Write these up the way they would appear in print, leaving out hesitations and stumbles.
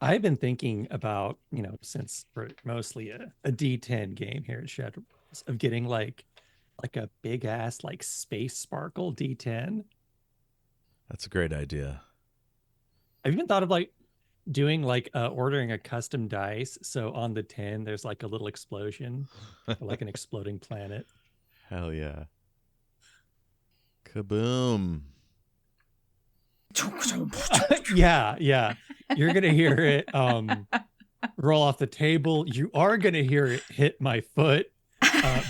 I've been thinking about, since we're mostly a D10 game here at Shed, of getting like a big ass like space sparkle D10. That's a great idea. I've even thought of like doing like ordering a custom dice. So on the 10, there's like a little explosion or like an exploding planet. Hell yeah. Kaboom. Yeah, yeah. You're gonna hear it roll off the table. You are gonna hear it hit my foot.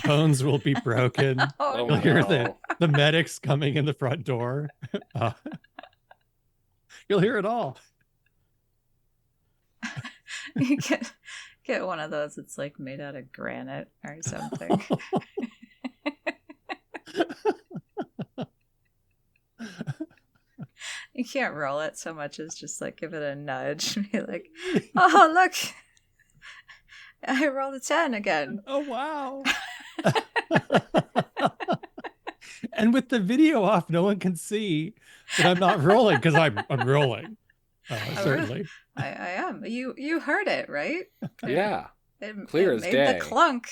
Bones will be broken. Oh, You'll hear no. the medics coming in the front door. Uh, you'll hear it all. You get one of those that's like made out of granite or something. You can't roll it so much as just like give it a nudge. Be like, oh, look, I rolled a 10 again. Oh, wow. And with the video off, no one can see that I'm not rolling because I'm rolling. Certainly. I am. You heard it, right? Yeah. Clear as made day. The clunk.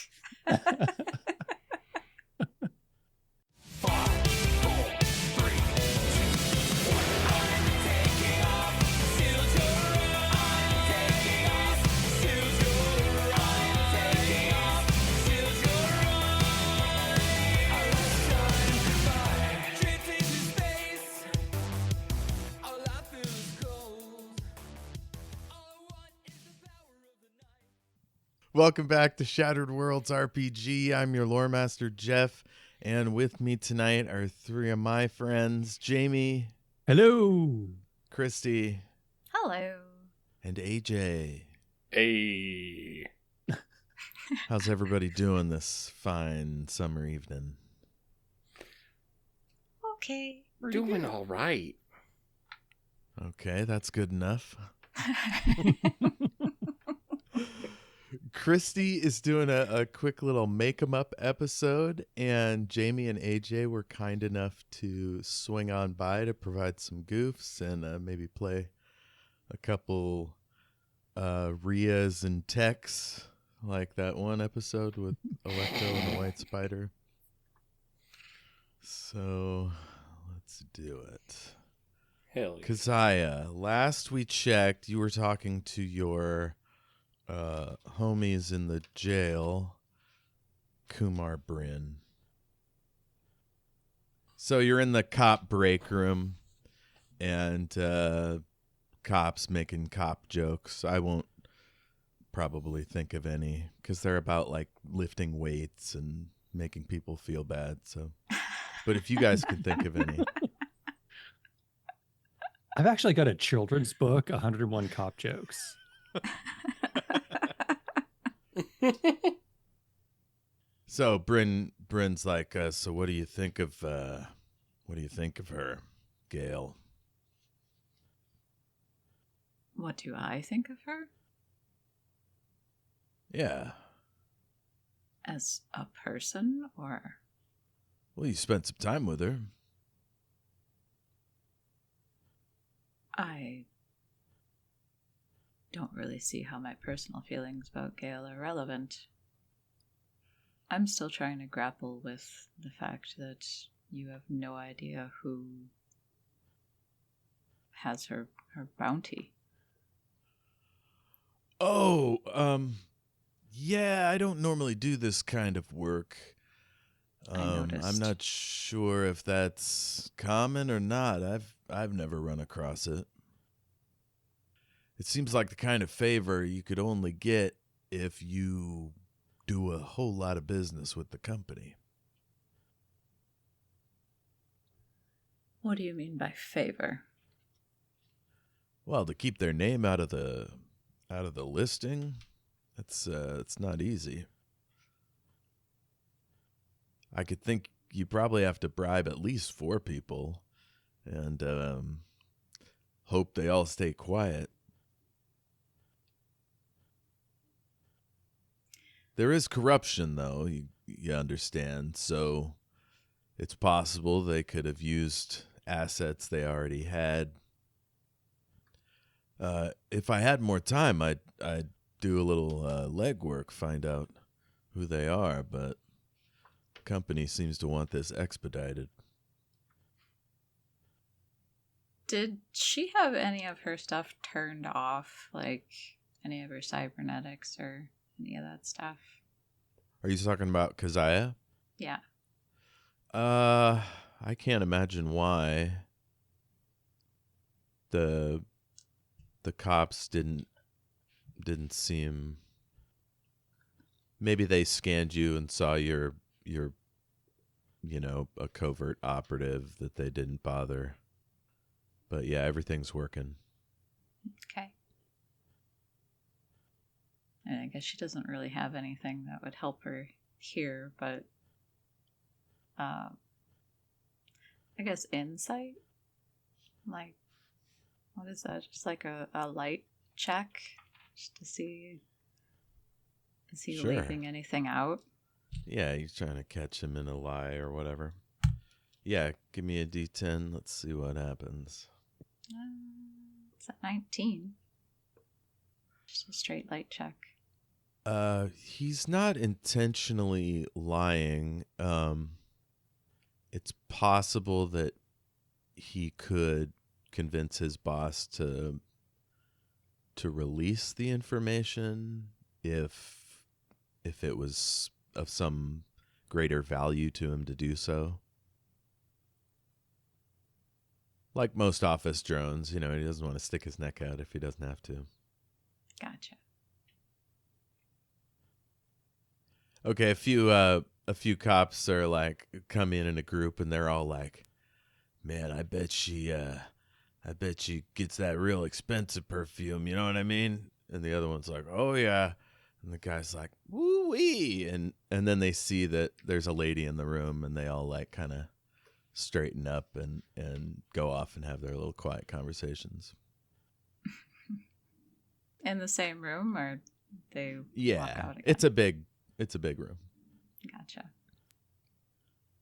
Welcome back to Shattered Worlds RPG. I'm your Loremaster, Jeff, and with me tonight are three of my friends, Jayme. Hello. Kristy. Hello. And AJ. Hey. How's everybody doing this fine summer evening? Okay. Doing all right. Okay, that's good enough. Kristy is doing a quick little make 'em up episode, and Jayme and AJ were kind enough to swing on by to provide some goofs and maybe play a couple Rias and Tex, like that one episode with Electro and the White Spider. So let's do it. Hell yeah. Keziah, last we checked, you were talking to your homies in the jail, Kumar Bryn. So you're in the cop break room, and cops making cop jokes. I won't probably think of any because they're about like lifting weights and making people feel bad. So, but if you guys can think of any. I've actually got a children's book, 101 Cop Jokes. So Bryn's like, so what do you think of her, Gale? What do I think of her? Yeah. As a person, or? Well, you spent some time with her. I don't really see how my personal feelings about Gale are relevant. I'm still trying to grapple with the fact that you have no idea who has her bounty. Oh, yeah, I don't normally do this kind of work. I noticed. I'm not sure if that's common or not. I've never run across it. It seems like the kind of favor you could only get if you do a whole lot of business with the company. What do you mean by favor? Well, to keep their name out of the listing, it's not easy. I could think you probably have to bribe at least 4 people and hope they all stay quiet. There is corruption, though, you understand, so it's possible they could have used assets they already had. If I had more time, I'd do a little legwork, find out who they are, but the company seems to want this expedited. Did she have any of her stuff turned off, like any of her cybernetics or any of that stuff? Are you talking about Keziah? Yeah. I can't imagine why the cops didn't seem. Maybe they scanned you and saw you're a covert operative, that they didn't bother. But yeah, everything's working. Okay. And I guess she doesn't really have anything that would help her here, but I guess insight? Like, what is that? Just like a light check? Just to see, is he Sure. leaving anything out? Yeah, he's trying to catch him in a lie or whatever. Yeah, give me a D10. Let's see what happens. It's at 19. Just a straight light check. He's not intentionally lying. It's possible that he could convince his boss to release the information if it was of some greater value to him to do so. Like most office drones, he doesn't want to stick his neck out if he doesn't have to. Gotcha. Okay, a few cops are like come in a group, and they're all like, "Man, I bet she gets that real expensive perfume." You know what I mean? And the other one's like, "Oh yeah," and the guy's like, "Woo wee," and then they see that there's a lady in the room, and they all like kind of straighten up and go off and have their little quiet conversations. In the same room, or they walk out again? It's a big room. Gotcha.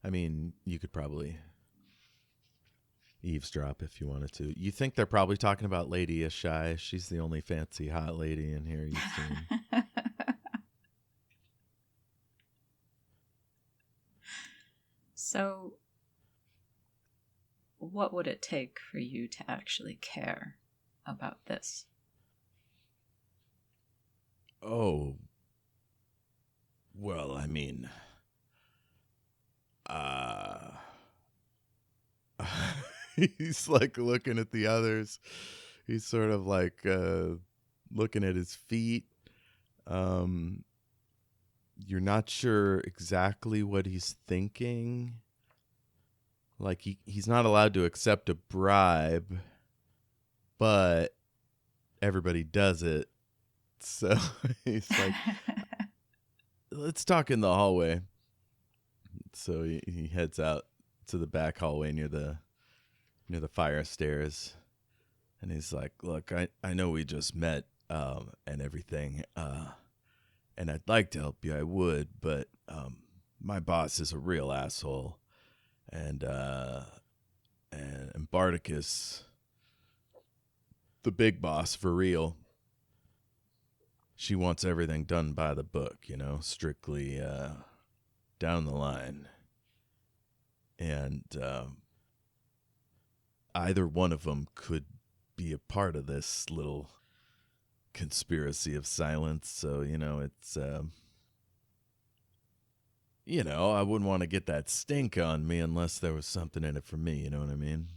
I mean, you could probably eavesdrop if you wanted to. You think they're probably talking about Lady Ishai? She's the only fancy hot lady in here you've seen. So, what would it take for you to actually care about this? Oh, well, I mean, he's like looking at the others. He's sort of like looking at his feet. You're not sure exactly what he's thinking. Like he's not allowed to accept a bribe, but everybody does it. So he's like, let's talk in the hallway. So he heads out to the back hallway near the fire stairs. And he's like, look, I know we just met and everything. And I'd like to help you. I would. But my boss is a real asshole. And Barticus, the big boss for real, she wants everything done by the book, strictly down the line. And either one of them could be a part of this little conspiracy of silence. So, it's, I wouldn't want to get that stink on me unless there was something in it for me. You know what I mean?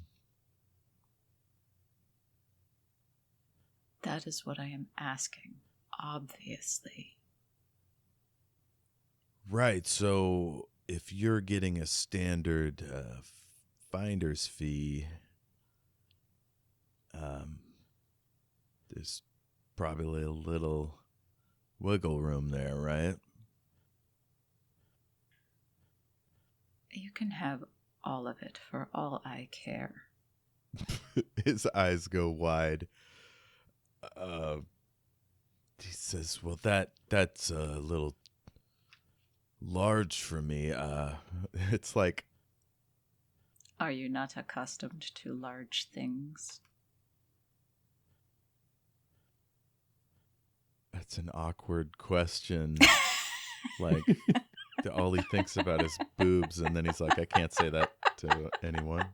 That is what I am asking, obviously. Right. So if you're getting a standard finder's fee, there's probably a little wiggle room there, right? You can have all of it for all I care. His eyes go wide. He says, well, that's a little large for me. It's like... Are you not accustomed to large things? That's an awkward question. Like, all he thinks about is boobs, and then he's like, I can't say that to anyone.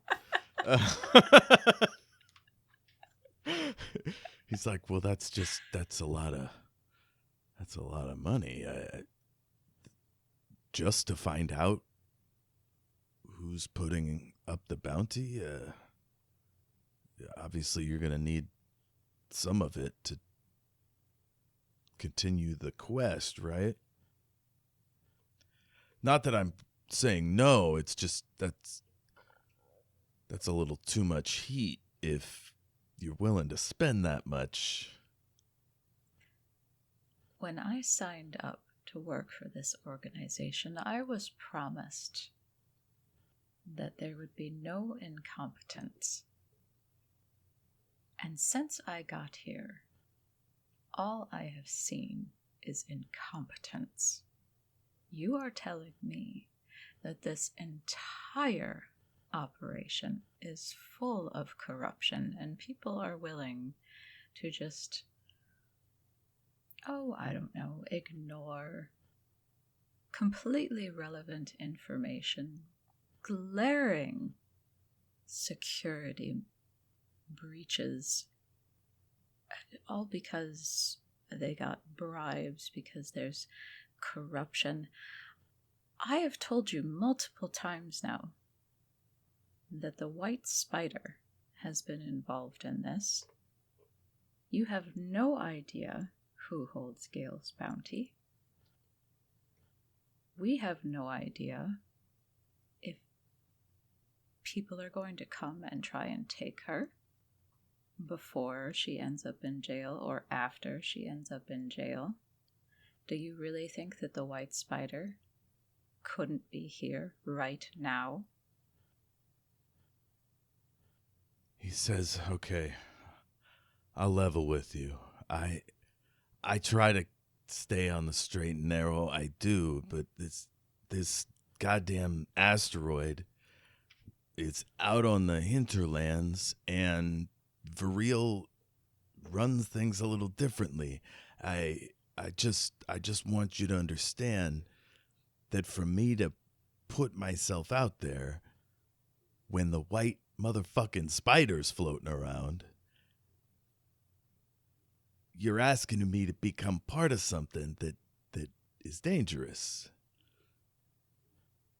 He's like, well, that's a lot of money. Just to find out who's putting up the bounty. Obviously, you're going to need some of it to continue the quest, right? Not that I'm saying no, it's just that's a little too much heat if you're willing to spend that much. When I signed up to work for this organization, I was promised that there would be no incompetence. And since I got here, all I have seen is incompetence. You are telling me that this entire operation is full of corruption and people are willing to just, ignore completely relevant information, glaring security breaches, all because they got bribes, because there's corruption. I have told you multiple times now that the White Spider has been involved in this. You have no idea who holds Gale's bounty. We have no idea if people are going to come and try and take her before she ends up in jail or after she ends up in jail. Do you really think that the White Spider couldn't be here right now? He says, okay, I'll level with you. I try to stay on the straight and narrow. I do, but this goddamn asteroid is out on the hinterlands, and Viril runs things a little differently. I just want you to understand that for me to put myself out there when the white motherfucking spider's floating around, you're asking me to become part of something that is dangerous.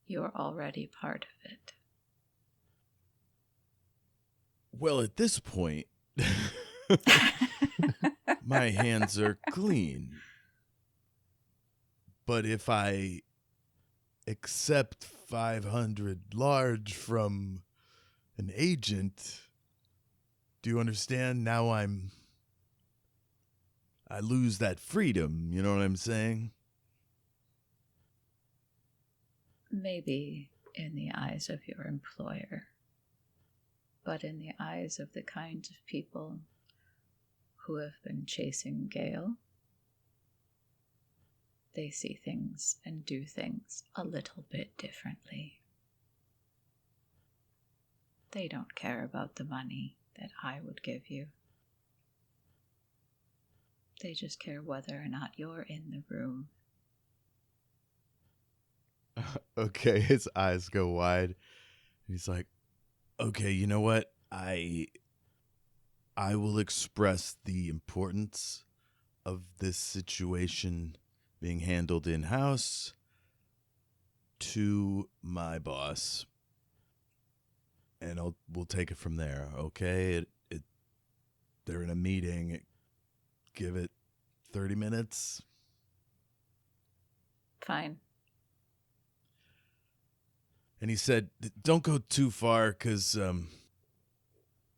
You're already part of it. Well, at this point, my hands are clean. But if I accept 500 large from an agent, do you understand? Now I lose that freedom, you know what I'm saying? Maybe in the eyes of your employer, but in the eyes of the kinds of people who have been chasing Gale, they see things and do things a little bit differently. They don't care about the money that I would give you. They just care whether or not you're in the room. Okay, his eyes go wide. He's like, okay, you know what? I will express the importance of this situation being handled in-house to my boss. And we'll take it from there, okay? They're in a meeting. Give it 30 minutes. Fine. And he said, don't go too far, because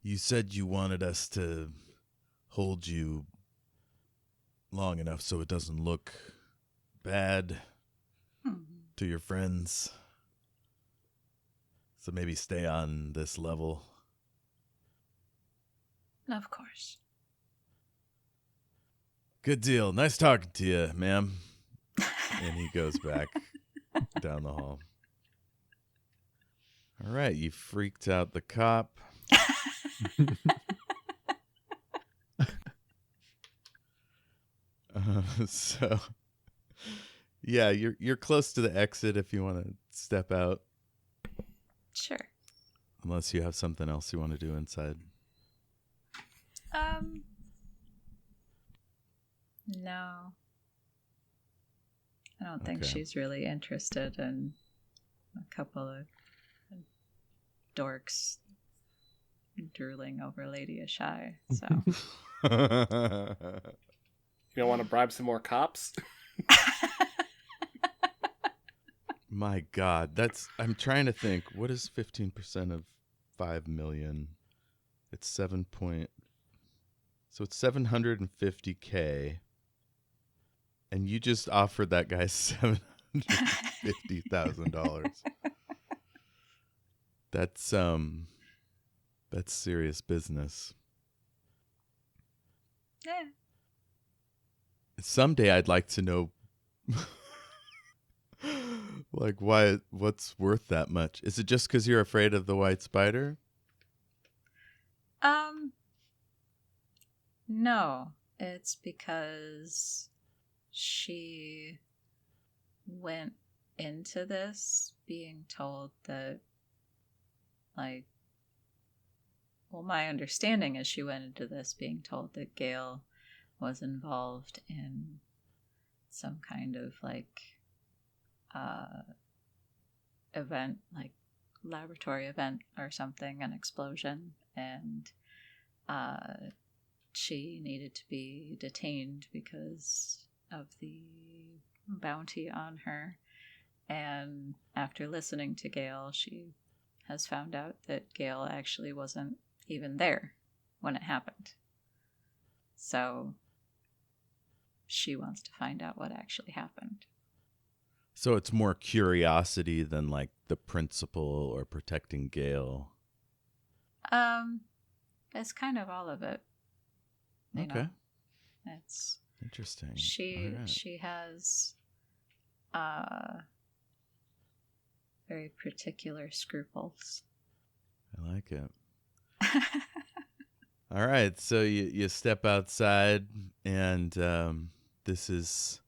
you said you wanted us to hold you long enough so it doesn't look bad to your friends. So maybe stay on this level. Of course. Good deal. Nice talking to you, ma'am. And he goes back down the hall. All right, you freaked out the cop. So, yeah, you're close to the exit if you want to step out. Sure. Unless you have something else you want to do inside. No. I don't think Okay. she's really interested in a couple of dorks drooling over Lady Ashai. So You don't want to bribe some more cops? My God, I'm trying to think. What is 15% of 5 million? It's so it's $750K. And you just offered that guy $750,000. That's serious business. yeah. Someday I'd like to know like what's worth that much. Is it just because you're afraid of the white spider? No, it's because she went into this being told that, like, well, my understanding is she went into this being told that Gale was involved in some kind of, like, event, like laboratory event or something, an explosion, and she needed to be detained because of the bounty on her. And after listening to Gale, she has found out that Gale actually wasn't even there when it happened. So she wants to find out what actually happened. So it's more curiosity than like the principle or protecting Gale. It's kind of all of it. You Okay. know? It's interesting. She All right. she has very particular scruples. I like it. All right, so you step outside, and this is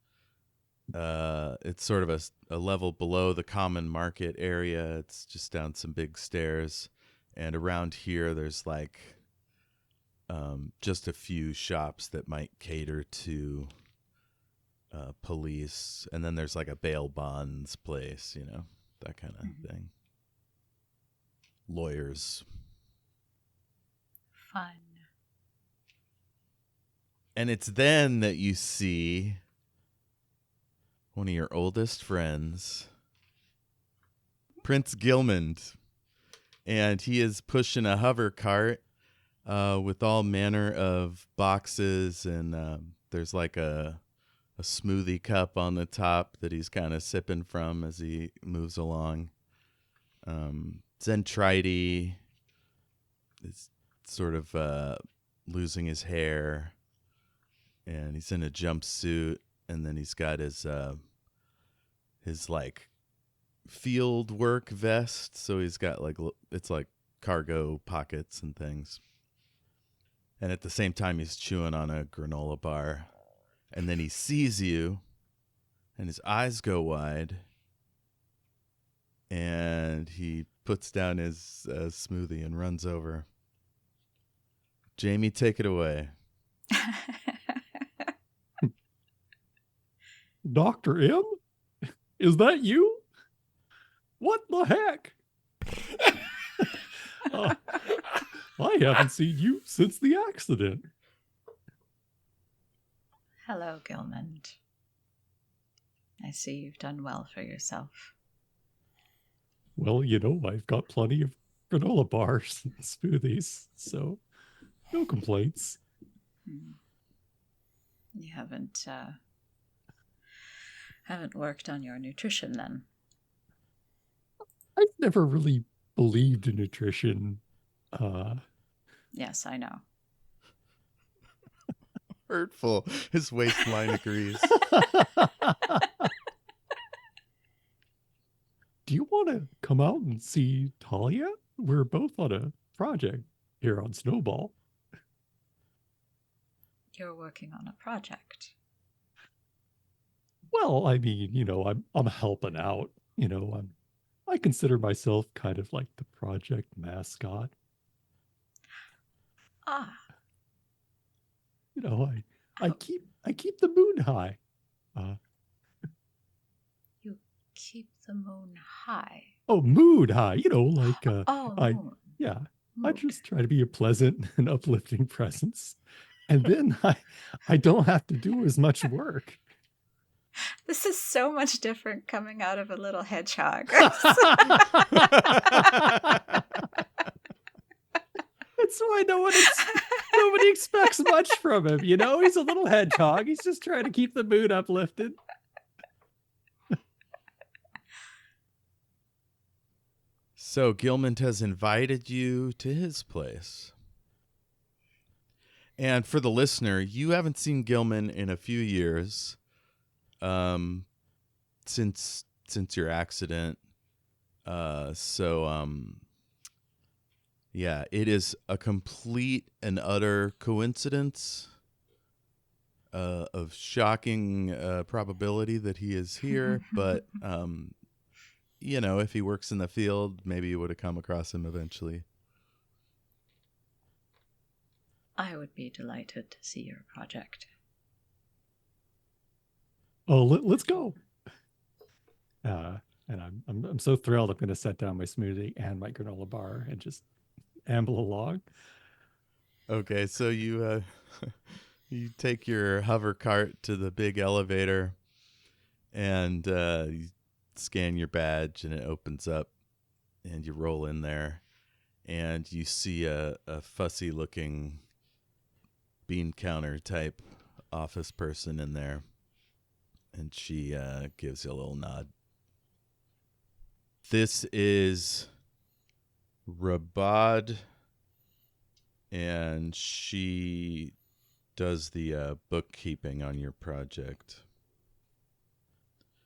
it's sort of a level below the common market area. It's just down some big stairs, and around here there's like just a few shops that might cater to police, and then there's like a bail bonds place, that kind of thing. Lawyers. Fun. And it's then that you see one of your oldest friends, Prince Gilmond, and he is pushing a hover cart with all manner of boxes, and there's like a smoothie cup on the top that he's kind of sipping from as he moves along. Zentiny is sort of losing his hair, and he's in a jumpsuit, and then he's got his like field work vest, so he's got like, it's like cargo pockets and things. And at the same time, he's chewing on a granola bar. And then he sees you, and his eyes go wide, and he puts down his smoothie and runs over. Jayme, take it away. Dr. M? Is that you? What the heck? I haven't seen you since the accident. Hello, Gilmond. I see you've done well for yourself. Well, I've got plenty of granola bars and smoothies, so no complaints. You haven't worked on your nutrition then? I've never really believed in nutrition. Yes, I know. Hurtful. His waistline agrees. Do you want to come out and see Talia? We're both on a project here on Snowball. You're working on a project. Well, I mean, I'm helping out. I consider myself kind of like the project mascot. Ah, I keep the moon high. you keep the moon high. Oh, mood high. Like Oh, I moon. yeah. I Mood. just try to be a pleasant and uplifting presence. And then I don't have to do as much work. This is so much different coming out of a little hedgehog. That's why nobody expects much from him. He's a little hedgehog. He's just trying to keep the mood uplifted. So Gilman has invited you to his place. And for the listener, you haven't seen Gilman in a few years, since your accident. Yeah, it is a complete and utter coincidence of shocking probability that he is here. But, if he works in the field, maybe you would have come across him eventually. I would be delighted to see your project. Oh, let's go. And I'm so thrilled. I'm going to set down my smoothie and my granola bar and just amble along. Okay, so you you take your hover cart to the big elevator, and you scan your badge, and it opens up, and you roll in there, and you see a fussy-looking bean counter type office person in there, and she gives you a little nod. This is Rabad, and she does the bookkeeping on your project.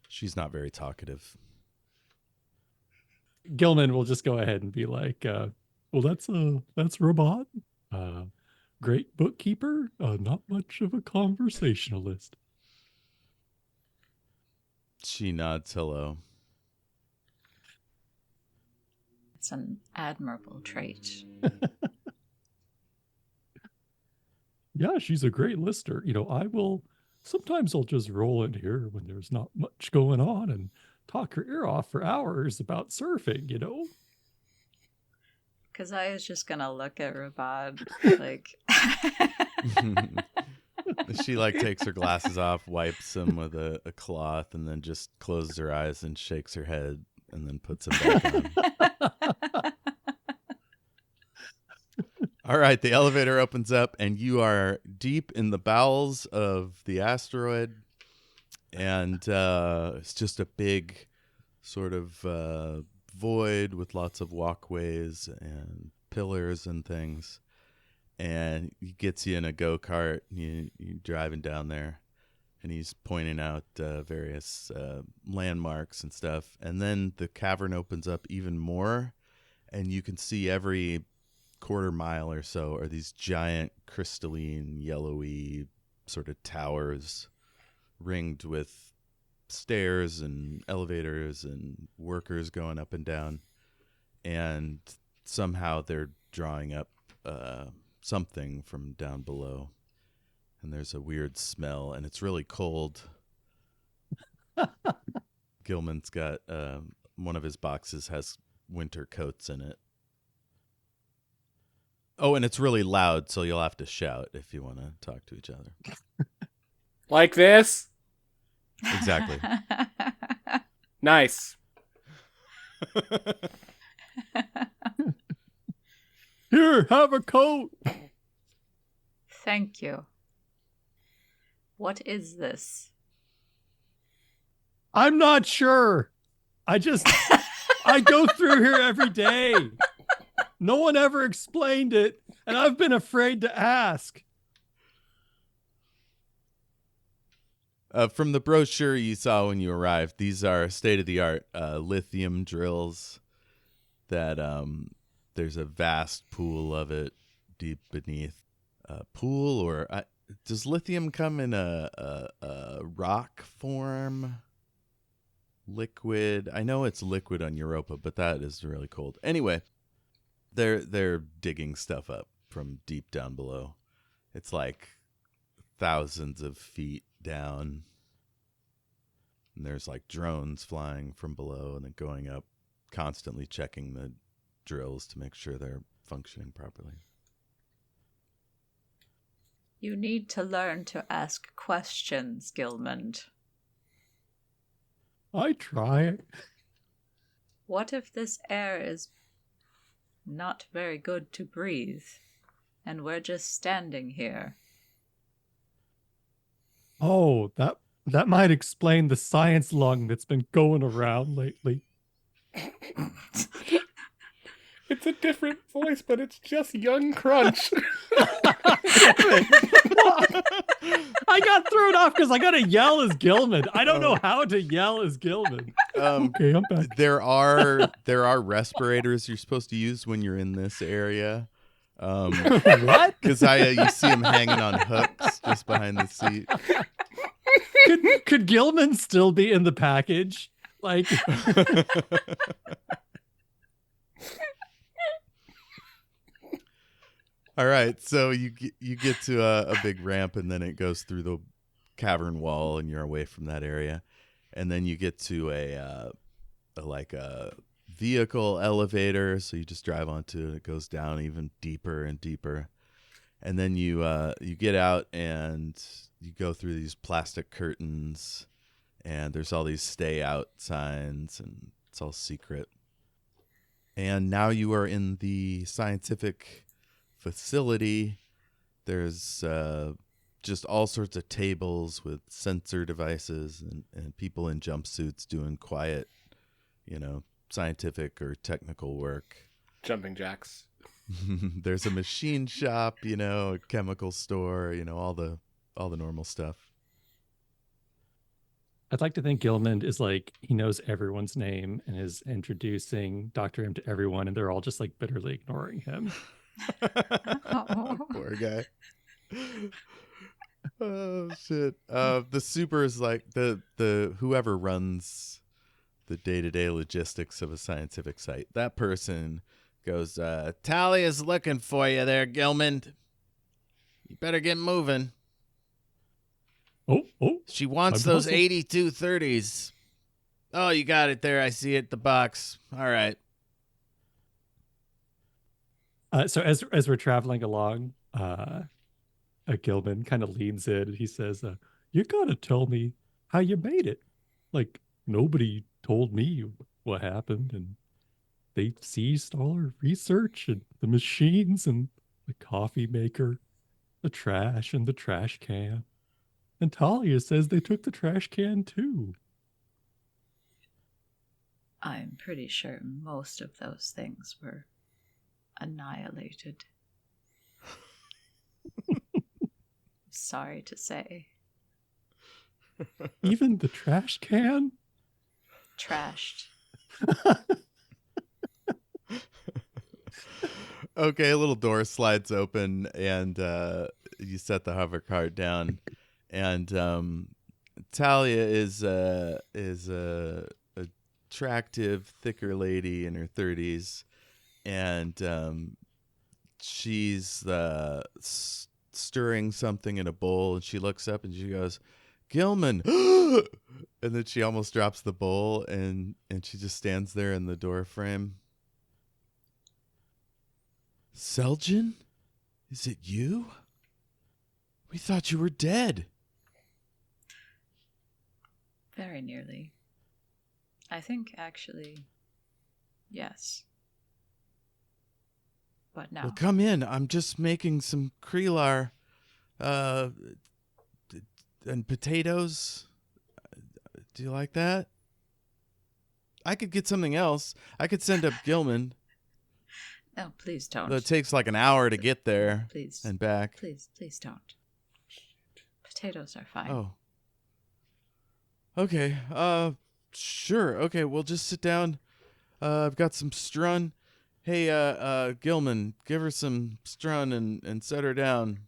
She's not very talkative. Gilman will just go ahead and be like, well, that's Robot. Great bookkeeper, not much of a conversationalist. She nods hello. It's an admirable trait. Yeah, she's a great listener. Sometimes I'll just roll in here when there's not much going on and talk her ear off for hours about surfing, Keziah is just gonna look at Rabad like. She takes her glasses off, wipes them with a cloth, and then just closes her eyes and shakes her head and then puts them back on. All right, the elevator opens up and you are deep in the bowels of the asteroid, and it's just a big sort of void with lots of walkways and pillars and things. And he gets you in a go-kart, and you're driving down there, and he's pointing out various landmarks and stuff. And then the cavern opens up even more, and you can see every quarter mile or so are these giant crystalline, yellowy sort of towers ringed with stairs and elevators and workers going up and down. And somehow they're drawing up something from down below, and there's a weird smell, and it's really cold. Gilman's got one of his boxes has winter coats in it. Oh, and it's really loud, so you'll have to shout if you want to talk to each other. Like this? Exactly. Nice. Here, have a coat. Thank you. What is this? I'm not sure. I go through here every day. No one ever explained it, and I've been afraid to ask. From the brochure you saw when you arrived, these are state-of-the-art lithium drills that there's a vast pool of it deep beneath. Pool, or does lithium come in a rock form? Liquid? I know it's liquid on Europa, but that is really cold. Anyway, they're digging stuff up from deep down below. It's like thousands of feet down. And there's like drones flying from below and then going up, constantly checking the drills to make sure they're functioning properly. You need to learn to ask questions, Gilmond. I try. What if this air is not very good to breathe, and we're just standing here? Oh, that might explain the science lung that's been going around lately. It's a different voice, but it's just Young Crunch. I got thrown off because I gotta yell as Gilman. I don't know how to yell as Gilman. Okay, I'm back. There are respirators you're supposed to use when you're in this area. What? Keziah, you see him hanging on hooks just behind the seat. Could Gilman still be in the package? Like, all right, so you get to a big ramp, and then it goes through the cavern wall, and you're away from that area, and then you get to a vehicle elevator. So you just drive onto it. It goes down even deeper and deeper, and then you get out and you go through these plastic curtains, and there's all these stay out signs, and it's all secret. And now you are in the scientific facility. There's just all sorts of tables with sensor devices and people in jumpsuits doing quiet, scientific or technical work. Jumping jacks. There's a machine shop, a chemical store, all the normal stuff. I'd like to think Gilman is like, he knows everyone's name and is introducing Dr. M to everyone, and they're all just like bitterly ignoring him. Poor guy. Oh shit. The super is like the whoever runs the day-to-day logistics of a scientific site. That person goes, Talia's looking for you there, Gilman. You better get moving. Oh. She wants I'm those puzzled. 8230s. Oh, you got it there. I see it, the box. All right. So as we're traveling along, Gilman kind of leans in and he says, you gotta tell me how you made it. Like, nobody told me what happened, and they seized all our research and the machines and the coffee maker, the trash and the trash can. And Talia says they took the trash can too. I'm pretty sure most of those things were annihilated. Sorry to say. Even the trash can? Trashed. Okay, a little door slides open, and you set the hover card down, and Talia is a attractive, thicker lady in her 30s, and she's stirring something in a bowl, and she looks up and she goes, Gilman. And then she almost drops the bowl, and she just stands there in the door frame. Seljan? Is it you? We thought you were dead. Very nearly. I think, actually, yes. But no. Well, come in. I'm just making some krelar and potatoes. Do you like that? I could get something else. I could send up Gilman. No, please don't. It takes like an hour to get there Please. and back. Please don't. Potatoes are fine. Oh. Okay. Sure. Okay, we'll just sit down. I've got some strun. Hey, Gilman, give her some strun and set her down.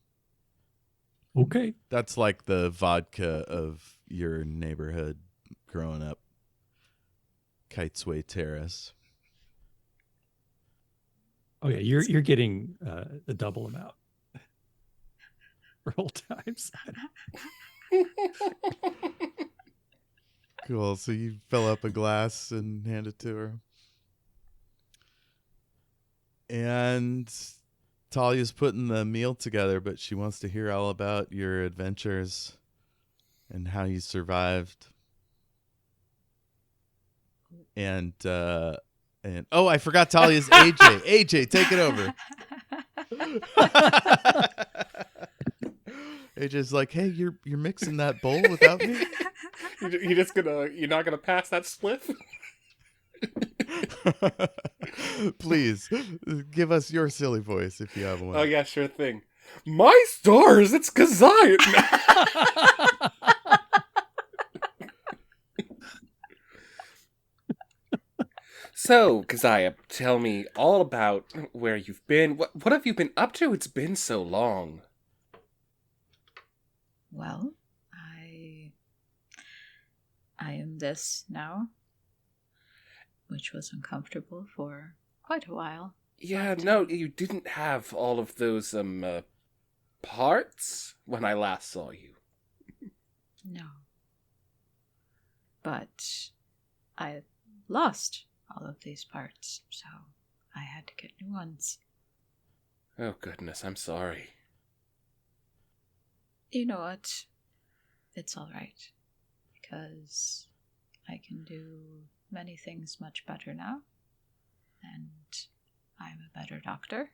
Okay. That's like the vodka of your neighborhood growing up. Kitesway Terrace. Oh yeah, you're getting a double amount for old times. Cool. So you fill up a glass and hand it to her. And Talia's putting the meal together, but she wants to hear all about your adventures and how you survived. And oh, I forgot Talia's AJ. AJ, take it over. AJ's like, hey, you're mixing that bowl without me? You're not gonna pass that spliff? Please, give us your silly voice if you have one. Oh yeah, sure thing. My stars, it's Keziah. So, Keziah, tell me all about where you've been. What have you been up to? It's been so long. Well, I am this now, which was uncomfortable for quite a while. Yeah, no, you didn't have all of those parts when I last saw you. No. But I lost all of these parts, so I had to get new ones. Oh goodness, I'm sorry. You know what? It's all right, because I can do many things much better now, and I'm a better doctor.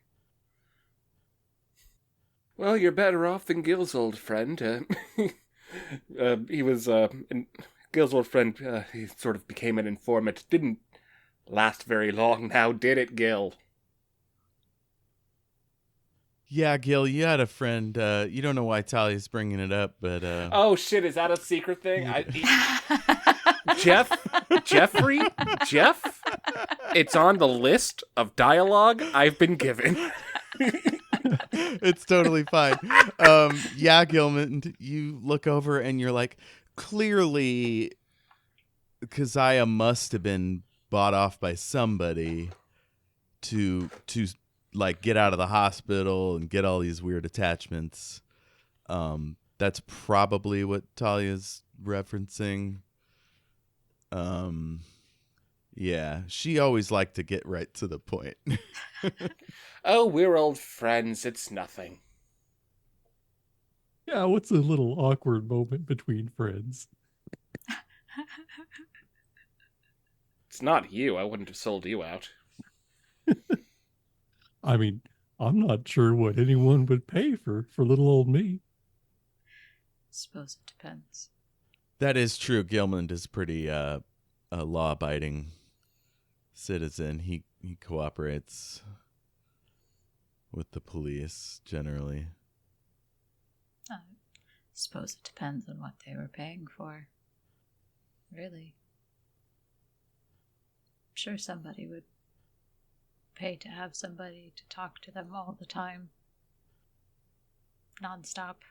Well, you're better off than Gil's old friend. Gil's old friend, he sort of became an informant. Didn't last very long now, did it, Gil? Yeah, Gil, you had a friend. You don't know why Talia's bringing it up, but... Oh, shit, is that a secret thing? Jeff? It's on the list of dialogue I've been given. It's totally fine. Yeah, Gilman, you look over and you're like, clearly Keziah must have been bought off by somebody to like get out of the hospital and get all these weird attachments. That's probably what Talia's referencing. Yeah, she always liked to get right to the point. Oh, we're old friends. It's nothing. Yeah, what's a little awkward moment between friends? It's not you. I wouldn't have sold you out. I mean, I'm not sure what anyone would pay for little old me. Suppose it depends. That is true. Gilman is pretty a law-abiding citizen. He cooperates with the police generally. Suppose it depends on what they were paying for. Really. I'm sure somebody would pay to have somebody to talk to them all the time. Non-stop.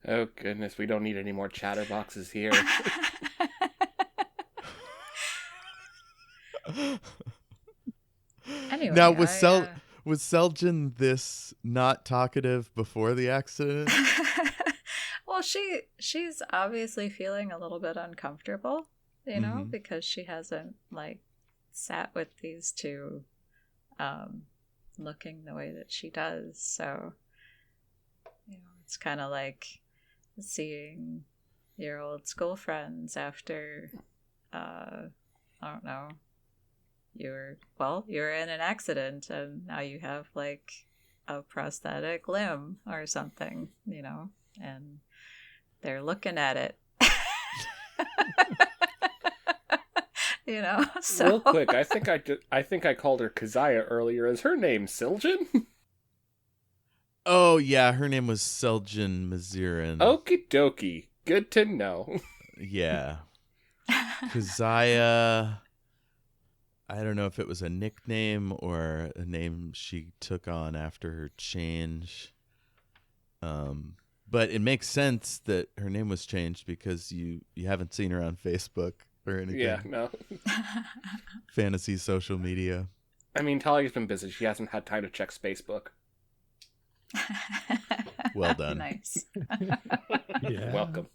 Oh, goodness. We don't need any more chatterboxes here. Anyway, Now, was Seljan this not talkative before the accident? Well, she's obviously feeling a little bit uncomfortable, you know, because she hasn't like sat with these two looking the way that she does. So, you know, it's kind of like seeing your old school friends after I don't know, you were in an accident and now you have like a prosthetic limb or something, you know, and they're looking at it. You know, so Real quick, I think I called her Keziah earlier. Is her name Siljan? Oh, yeah, her name was Seljan Mazirin. Okie dokie. Good to know. Yeah. Keziah, I don't know if it was a nickname or a name she took on after her change. But it makes sense that her name was changed because you haven't seen her on Facebook or anything. Yeah, no. Fantasy social media. I mean, Talia's been busy. She hasn't had time to check Spacebook. Well done. Nice. Yeah. Welcome.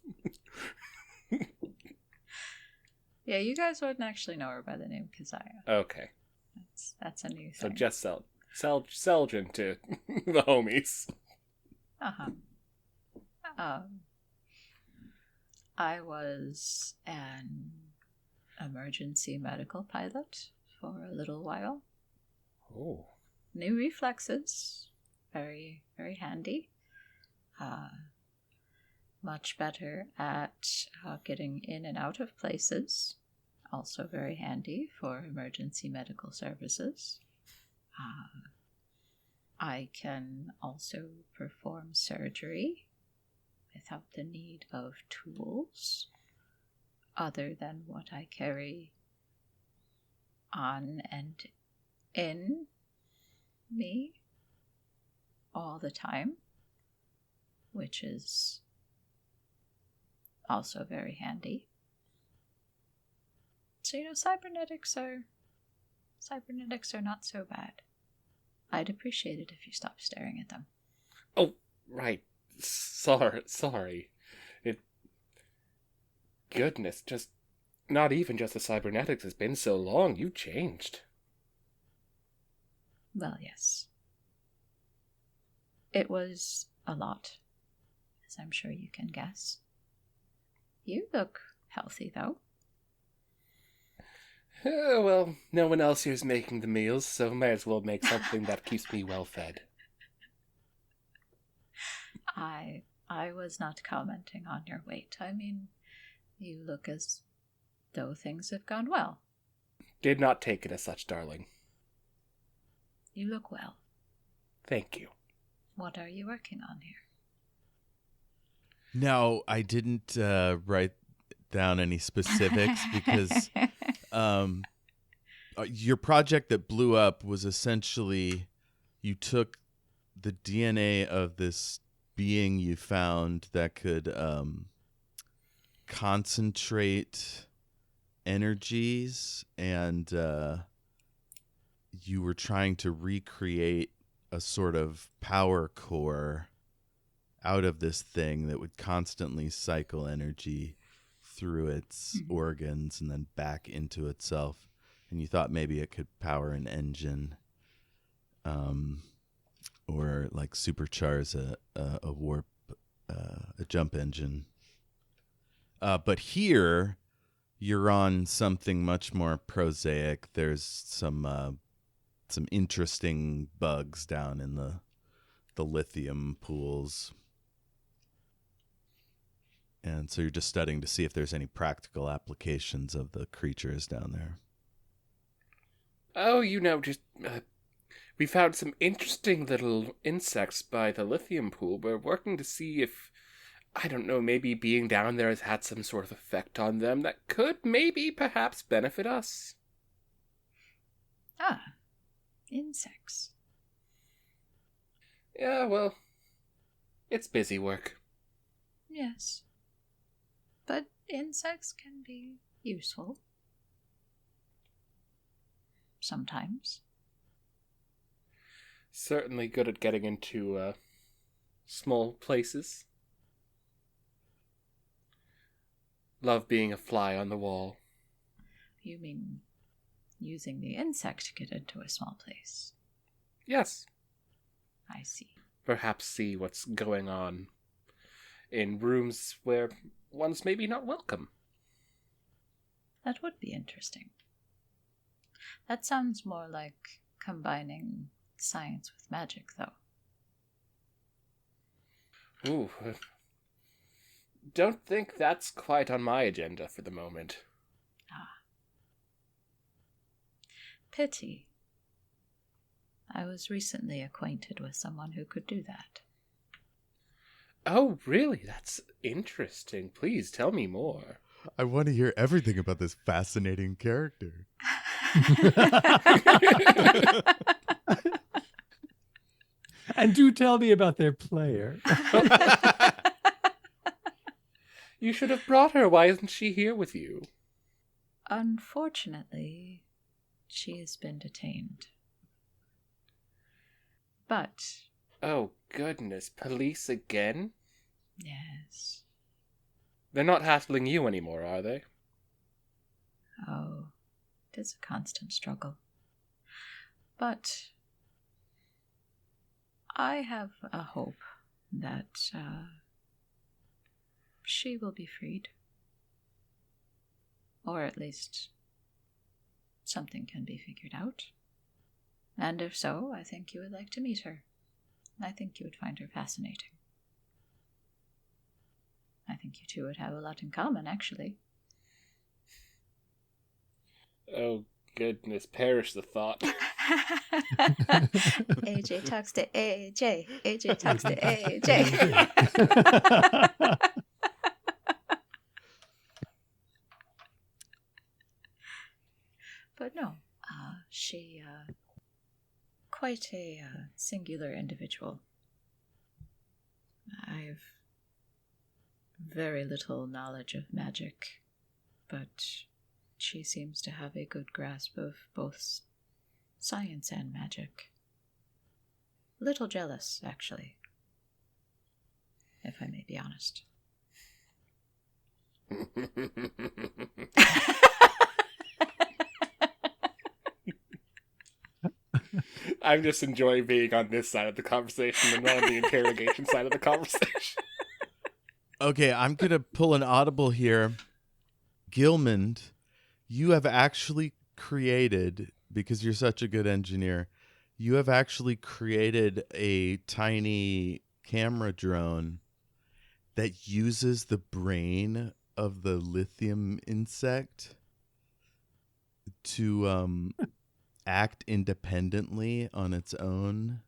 Yeah, you guys wouldn't actually know her by the name Keziah. Okay. That's a new So thing. just Selgin to the homies. Uh-huh. I was an emergency medical pilot for a little while. Oh. New reflexes. Very, very handy. Much better at getting in and out of places. Also very handy for emergency medical services. I can also perform surgery without the need of tools other than what I carry on and in me all the time, which is also very handy. So, cybernetics are not so bad. I'd appreciate it if you stopped staring at them. Oh, right. Sorry. Goodness, not even just the cybernetics has been so long. You've changed. Well, yes. It was a lot, as I'm sure you can guess. You look healthy, though. Well, no one else here's making the meals, so may as well make something that keeps me well fed. I was not commenting on your weight. I mean, you look as though things have gone well. Did not take it as such, darling. You look well. Thank you. What are you working on here? No, I didn't write down any specifics because your project that blew up was essentially you took the DNA of this being you found that could concentrate energies, and you were trying to recreate a sort of power core out of this thing that would constantly cycle energy through its organs and then back into itself. And you thought maybe it could power an engine, or like supercharge a warp, a jump engine. But here, you're on something much more prosaic. There's some interesting bugs down in the lithium pools. And so you're just studying to see if there's any practical applications of the creatures down there. Oh, we found some interesting little insects by the lithium pool. We're working to see if, I don't know, maybe being down there has had some sort of effect on them that could perhaps benefit us. Ah, insects. Yeah, well, it's busy work. Yes. But insects can be useful. Sometimes. Certainly good at getting into small places. Love being a fly on the wall. You mean using the insect to get into a small place? Yes. I see. Perhaps see what's going on in rooms where one's maybe not welcome. That would be interesting. That sounds more like combining science with magic, though. Ooh. Don't think that's quite on my agenda for the moment. Ah. Pity. I was recently acquainted with someone who could do that. Oh, really? That's interesting. Please tell me more. I want to hear everything about this fascinating character. And do tell me about their player. You should have brought her. Why isn't she here with you? Unfortunately, she has been detained. But... Oh, goodness. Police again? yes. They're not hassling you anymore, are they? Oh, it is a constant struggle. But I have a hope that she will be freed. Or at least something can be figured out. And if so, I think you would like to meet her. I think you would find her fascinating. I think you two would have a lot in common, actually. Oh, goodness. Perish the thought. AJ talks to AJ. AJ talks to AJ. But no, she, quite a singular individual. I've very little knowledge of magic, but she seems to have a good grasp of both science and magic. A little jealous, actually, if I may be honest. I'm just enjoying being on this side of the conversation and not on the interrogation side of the conversation. Okay, I'm going to pull an audible here. Gilmond, you have actually created, because you're such a good engineer, you have actually created a tiny camera drone that uses the brain of the lithium insect to act independently on its own.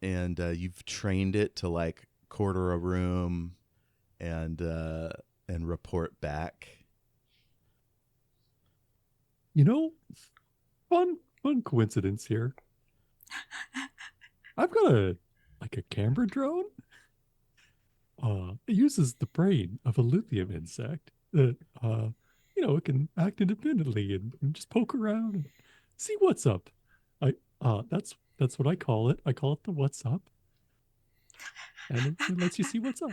And you've trained it to like quarter a room and report back. You know, fun coincidence here. I've got a camera drone. It uses the brain of a lithium insect that it can act independently and just poke around and see what's up. That's what I call it. I call it the what's up. And it lets you see what's up.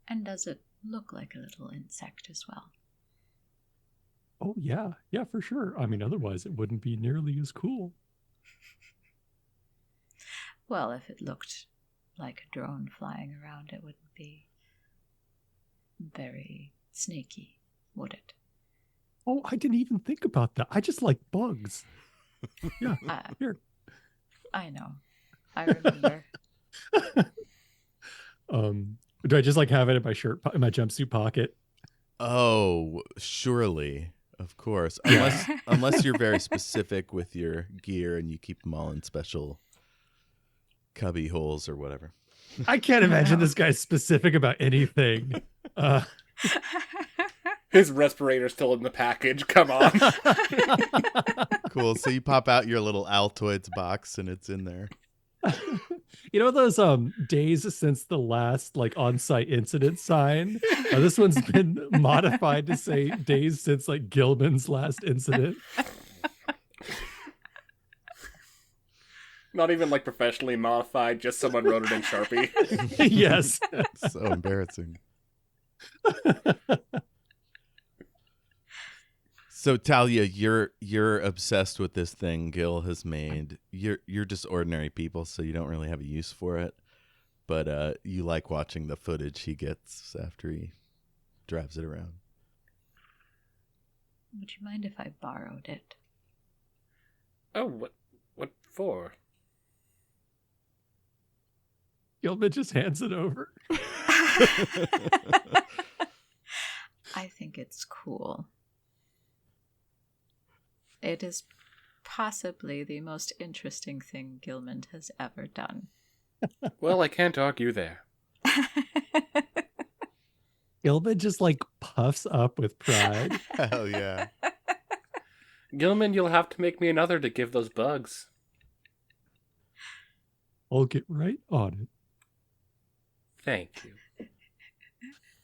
And does it look like a little insect as well? Oh, yeah. Yeah, for sure. I mean, otherwise it wouldn't be nearly as cool. Well, if it looked like a drone flying around, it wouldn't be very snaky, would it? Oh, I didn't even think about that. I just like bugs. Yeah, here. I know. I remember. Do I just like have it in my in my jumpsuit pocket? Oh, surely. Of course. Unless you're very specific with your gear and you keep them all in special cubby holes or whatever. I can't imagine this guy's specific about anything. His respirator's still in the package. Come on. Cool. So you pop out your little Altoids box and it's in there. You know those days since the last like on-site incident sign? This one's been modified to say days since like Gilman's last incident. Not even like professionally modified, just someone wrote it in Sharpie. Yes. So embarrassing. So Talia, you're obsessed with this thing Gil has made. You're just ordinary people, so you don't really have a use for it. But you like watching the footage he gets after he drives it around. Would you mind if I borrowed it? Oh, what for? Gilman just hands it over. I think it's cool. It is possibly the most interesting thing Gilman has ever done. Well, I can't argue there. Gilman just like puffs up with pride. Hell yeah. Gilman, you'll have to make me another to give those bugs. I'll get right on it. Thank you.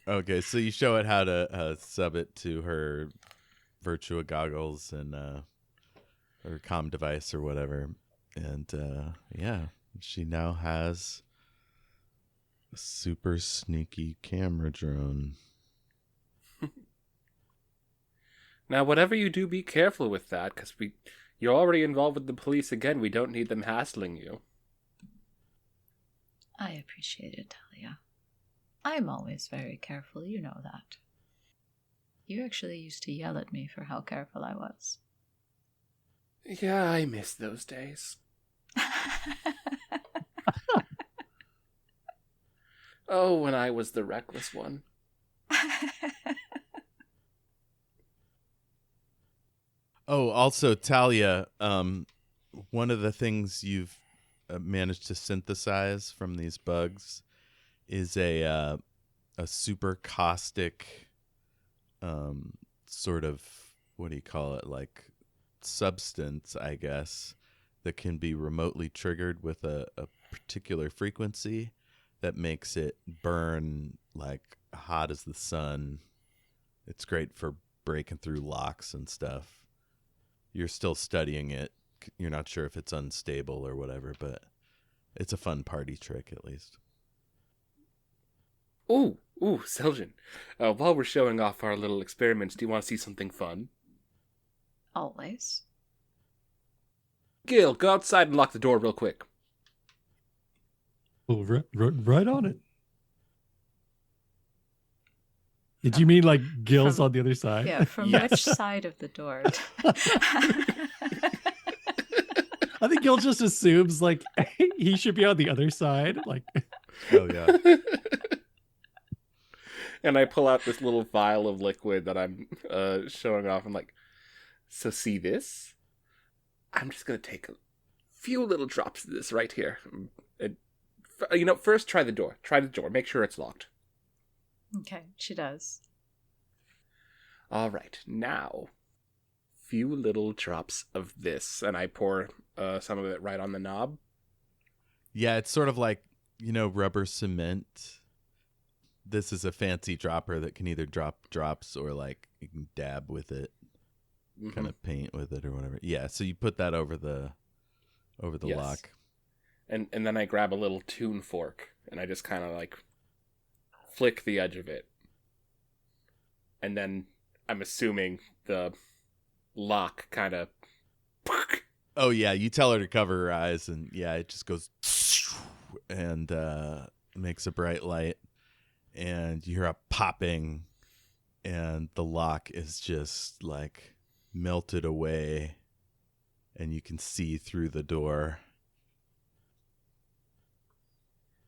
Okay, so you show it how to sub it to her Virtua goggles and her comm device or whatever. And yeah, she now has a super sneaky camera drone. Now, whatever you do, be careful with that, because you're already involved with the police again. We don't need them hassling you. I appreciate it, Talia. I'm always very careful, you know that. You actually used to yell at me for how careful I was. Yeah, I miss those days. Oh, when I was the reckless one. Oh, also, Talia, one of the things you've managed to synthesize from these bugs is a super caustic sort of, what do you call it, like substance, I guess, that can be remotely triggered with a particular frequency that makes it burn like hot as the sun. It's great for breaking through locks and stuff. You're still studying it. You're not sure if it's unstable or whatever, but it's a fun party trick at least. Ooh, Seljan. While we're showing off our little experiments, do you want to see something fun? Always. Gale, go outside and lock the door real quick. Oh, right on it. Did you mean like Gil's From- on the other side? Yeah, from Yes. which side of the door? I think Gil just assumes like he should be on the other side. Like, Hell yeah. And I pull out this little vial of liquid that I'm showing off. I'm like, so see this? I'm just going to take a few little drops of this right here. First try the door. Try the door. Make sure it's locked. Okay, she does. All right, now, few little drops of this. And I pour some of it right on the knob. Yeah, it's sort of like, rubber cement. This is a fancy dropper that can either drop drops or like you can dab with it, kind of paint with it or whatever. Yeah, so you put that over the Yes. lock. And then I grab a little tune fork and I just kind of like flick the edge of it. And then I'm assuming the lock kind of... Oh yeah, you tell her to cover her eyes, and yeah, it just goes and makes a bright light, and you hear a popping, and the lock is just like melted away, and you can see through the door.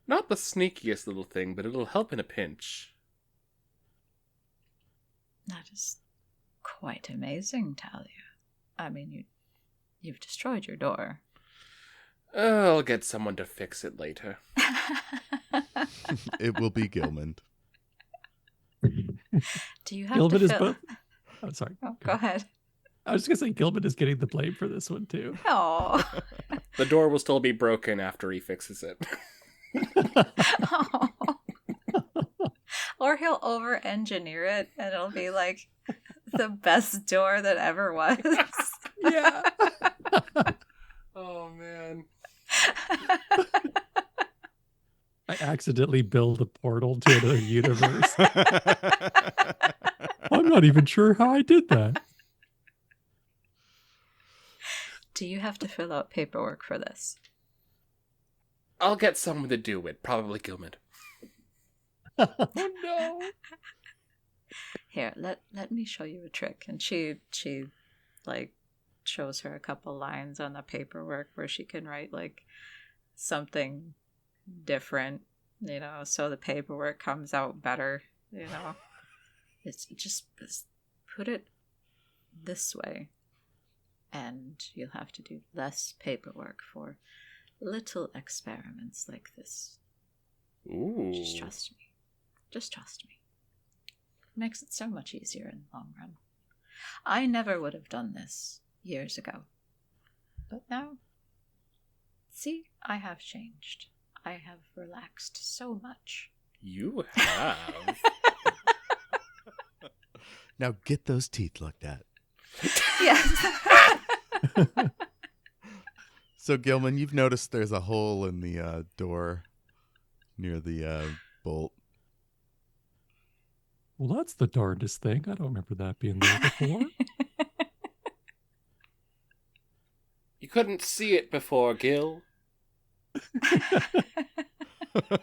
Not the sneakiest little thing, but it'll help in a pinch. That is quite amazing, Talia. I mean, you've destroyed your door. I'll get someone to fix it later. It will be Gilman. Do you have Gilman to is fill... both. Oh, sorry. Oh, go ahead. I was just gonna say Gilman is getting the blame for this one too. Oh. The door will still be broken after he fixes it. Or he'll over-engineer it, and it'll be like the best door that ever was. Yeah. Oh, man. I accidentally build a portal to another universe. I'm not even sure how I did that. Do you have to fill out paperwork for this? I'll get someone to do it. Probably Gilman. Oh no. Here, let me show you a trick. And she like shows her a couple lines on the paperwork where she can write like something different, so the paperwork comes out better, It's just put it this way, and you'll have to do less paperwork for little experiments like this. Ooh. Just trust me. Just trust me. makes it so much easier in the long run. I never would have done this years ago. But now, see, I have changed. I have relaxed so much. You have. Now get those teeth looked at. Yes. So, Gilman, you've noticed there's a hole in the door near the bolt. Well, that's the darndest thing. I don't remember that being there before. You couldn't see it before, Gil.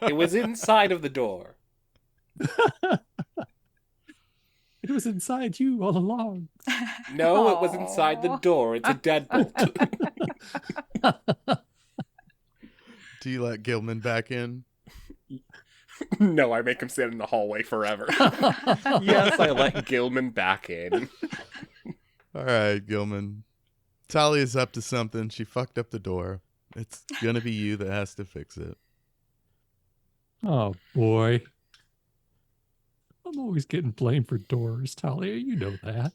It was inside of the door. It was inside you all along. No, it was inside the door. It's a deadbolt. Do you let Gilman back in? No, I make him stand in the hallway forever. Yes, I let Gilman back in. All right, Gilman. Talia's up to something. She fucked up the door. It's gonna be you that has to fix it. Oh, boy. I'm always getting blamed for doors, Talia. You know that.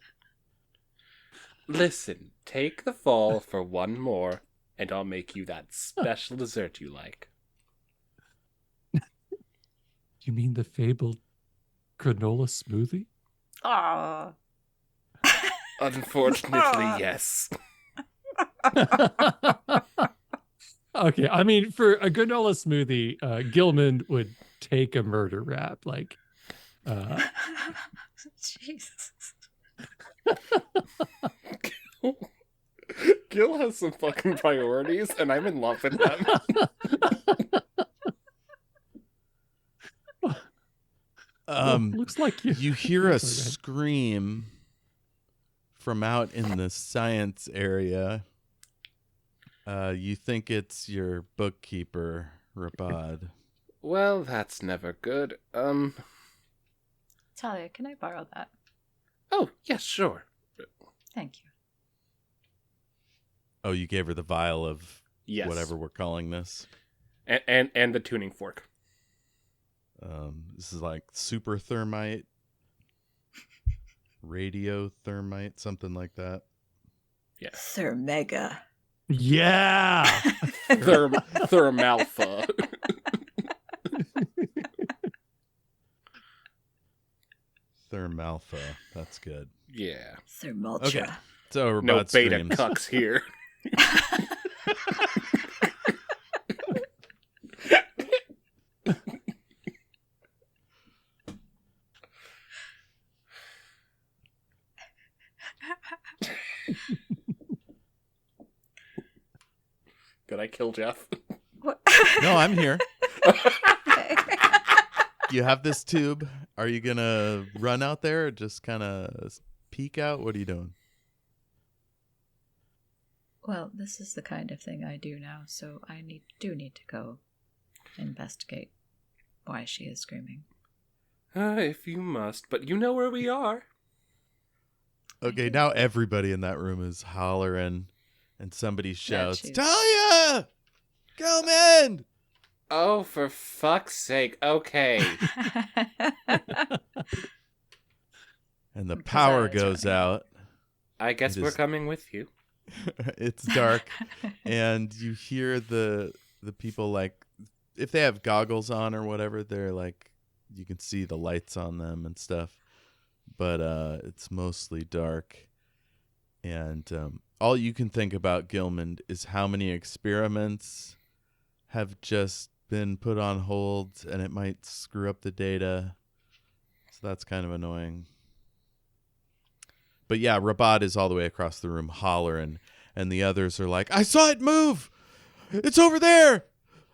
Listen, take the fall for one more, and I'll make you that special dessert you like. You mean the fabled granola smoothie? Aww. Unfortunately, yes. Okay, I mean, for a granola smoothie, Gilman would take a murder rap. Like, Jesus. Gil has some fucking priorities, and I'm in love with them. Looks like You hear a Sorry, go ahead. scream from out in the science area. You think it's your bookkeeper, Rabad. Well, that's never good. Talia, can I borrow that? Oh, yes, sure. Thank you. Oh, you gave her the vial of Yes. whatever we're calling this. And the tuning fork. This is like super thermite, radio thermite, something like that. Yes. Thermega. Yeah. Thermalpha. Thermalpha. That's good. Yeah. Thermaltra. Okay. So Rabad No beta screams. cucks here. Did I kill Jeff? What? No, I'm here. Okay. You have this tube. Are you going to run out there or just kind of peek out? What are you doing? Well, this is the kind of thing I do now, so I do need to go investigate why she is screaming. If you must, but you know where we are. Okay, now everybody in that room is hollering and somebody shouts, she's- Talia! Gilman! Oh, for fuck's sake. Okay. And the Keziah power is goes running. out. I guess It we're is- coming with you. It's dark. And you hear the people, like, if they have goggles on or whatever, they're like, you can see the lights on them and stuff. But it's mostly dark. And all you can think about, Gilman, is how many experiments have just been put on hold and it might screw up the data. So that's kind of annoying. But yeah, Rabad is all the way across the room hollering, and the others are like, I saw it move! It's over there!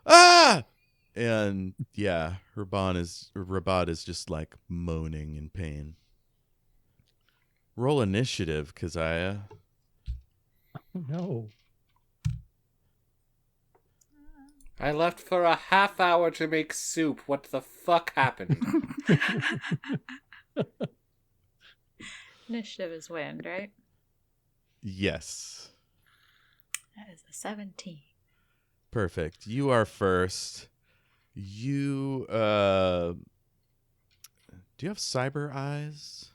Ah! And yeah, Rabad is just like moaning in pain. Roll initiative, Keziah. No. I left for a half hour to make soup. What the fuck happened? Initiative is wind, right? Yes. That is a 17. Perfect. You are first. You Do you have cyber eyes?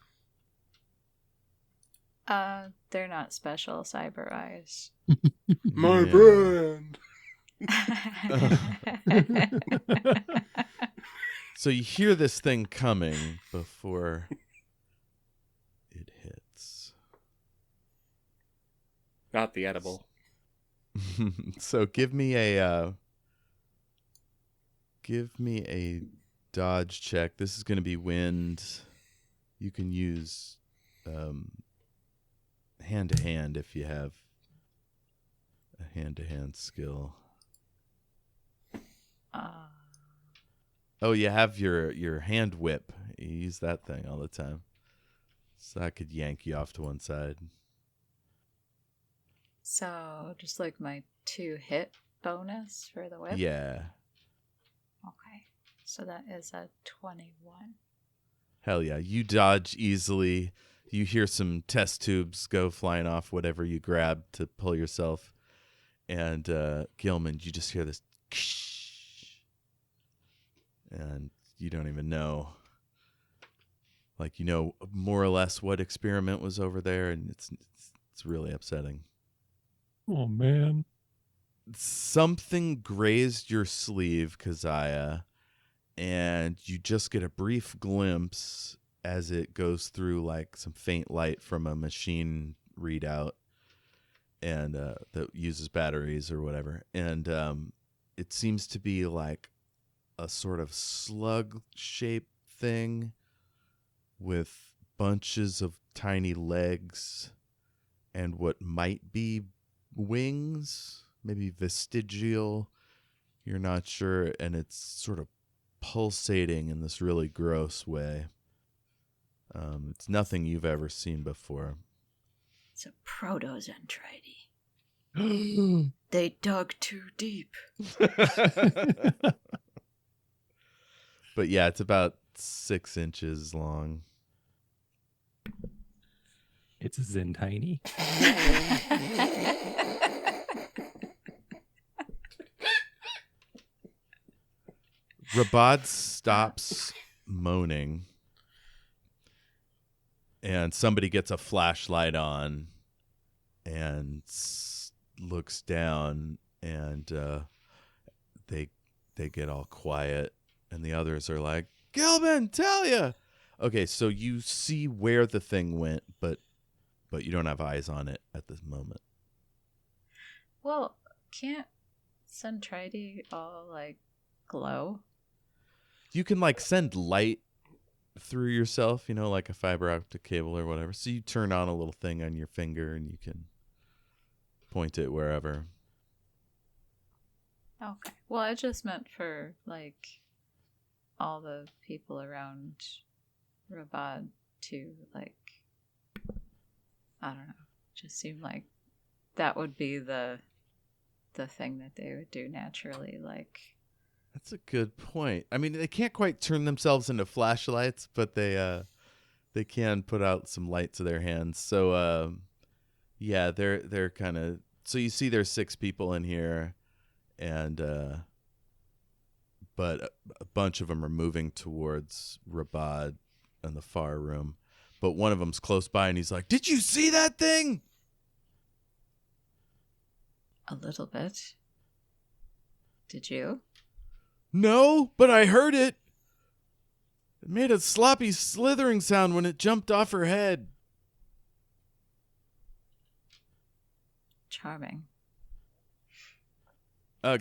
They're not special cyber eyes. My Yeah. brand. So you hear this thing coming before it hits. Not the edible. So give me a dodge check. This is going to be wind. You can use hand to hand if you have a hand to hand skill. Oh, you have your hand whip. You use that thing all the time. So I could yank you off to one side. So, just like my 2 hit bonus for the whip? Yeah. Okay. So that is a 21. Hell yeah. You dodge easily. You hear some test tubes go flying off, whatever you grab to pull yourself. And Gilman, you just hear this. And you don't even know. Like, you know more or less what experiment was over there, and it's really upsetting. Oh, man. Something grazed your sleeve, Keziah, and you just get a brief glimpse as it goes through like some faint light from a machine readout and that uses batteries or whatever. And it seems to be like a sort of slug-shaped thing with bunches of tiny legs and what might be wings, maybe vestigial. You're not sure, and it's sort of pulsating in this really gross way. It's nothing you've ever seen before. It's a proto-Zentrite. They dug too deep. But yeah, it's about 6 inches long. It's Zentiny. Rabad stops moaning, and somebody gets a flashlight on and looks down, and they get all quiet, and the others are like, "Gilman, tell ya!" Okay, so you see where the thing went, but you don't have eyes on it at this moment. Well, can't Zentrite all, like, glow? You can like send light through yourself, you know, like a fiber optic cable or whatever. So you turn on a little thing on your finger and you can point it wherever. Okay. Well, I just meant for, like, all the people around Rabad to, like, I don't know. Just seemed like that would be the thing that they would do naturally, like. That's a good point. I mean, they can't quite turn themselves into flashlights, but they can put out some light to their hands. So yeah, they're kind of. So you see, there's 6 people in here, and but a bunch of them are moving towards Rabad in the far room. But one of them's close by, and he's like, "Did you see that thing?" A little bit. Did you? No, but I heard it. It made a sloppy slithering sound when it jumped off her head. Charming.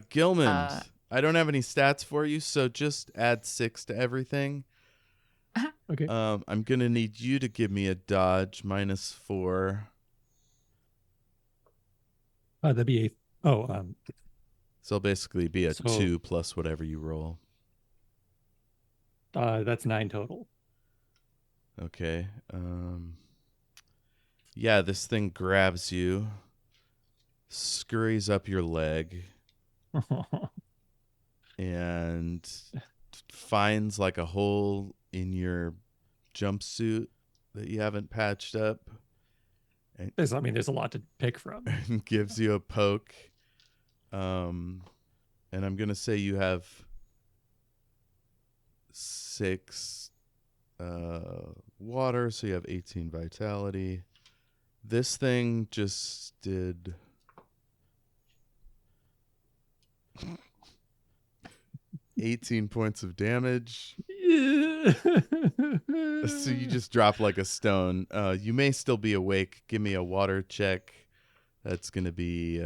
Gilman, I don't have any stats for you, so just add 6 to everything. Okay. I'm going to need you to give me a dodge -4. That'd be a... So it'll basically be a So- 2 plus whatever you roll. that's 9 total. Okay. Yeah, this thing grabs you, scurries up your leg, and finds like a hole in your jumpsuit that you haven't patched up, There's a lot to pick from. and gives you a poke. And I'm gonna say you have 6 water, so you have 18 vitality. This thing just did 18 points of damage. Yeah. So you just drop like a stone. You may still be awake. Give me a water check. That's going to be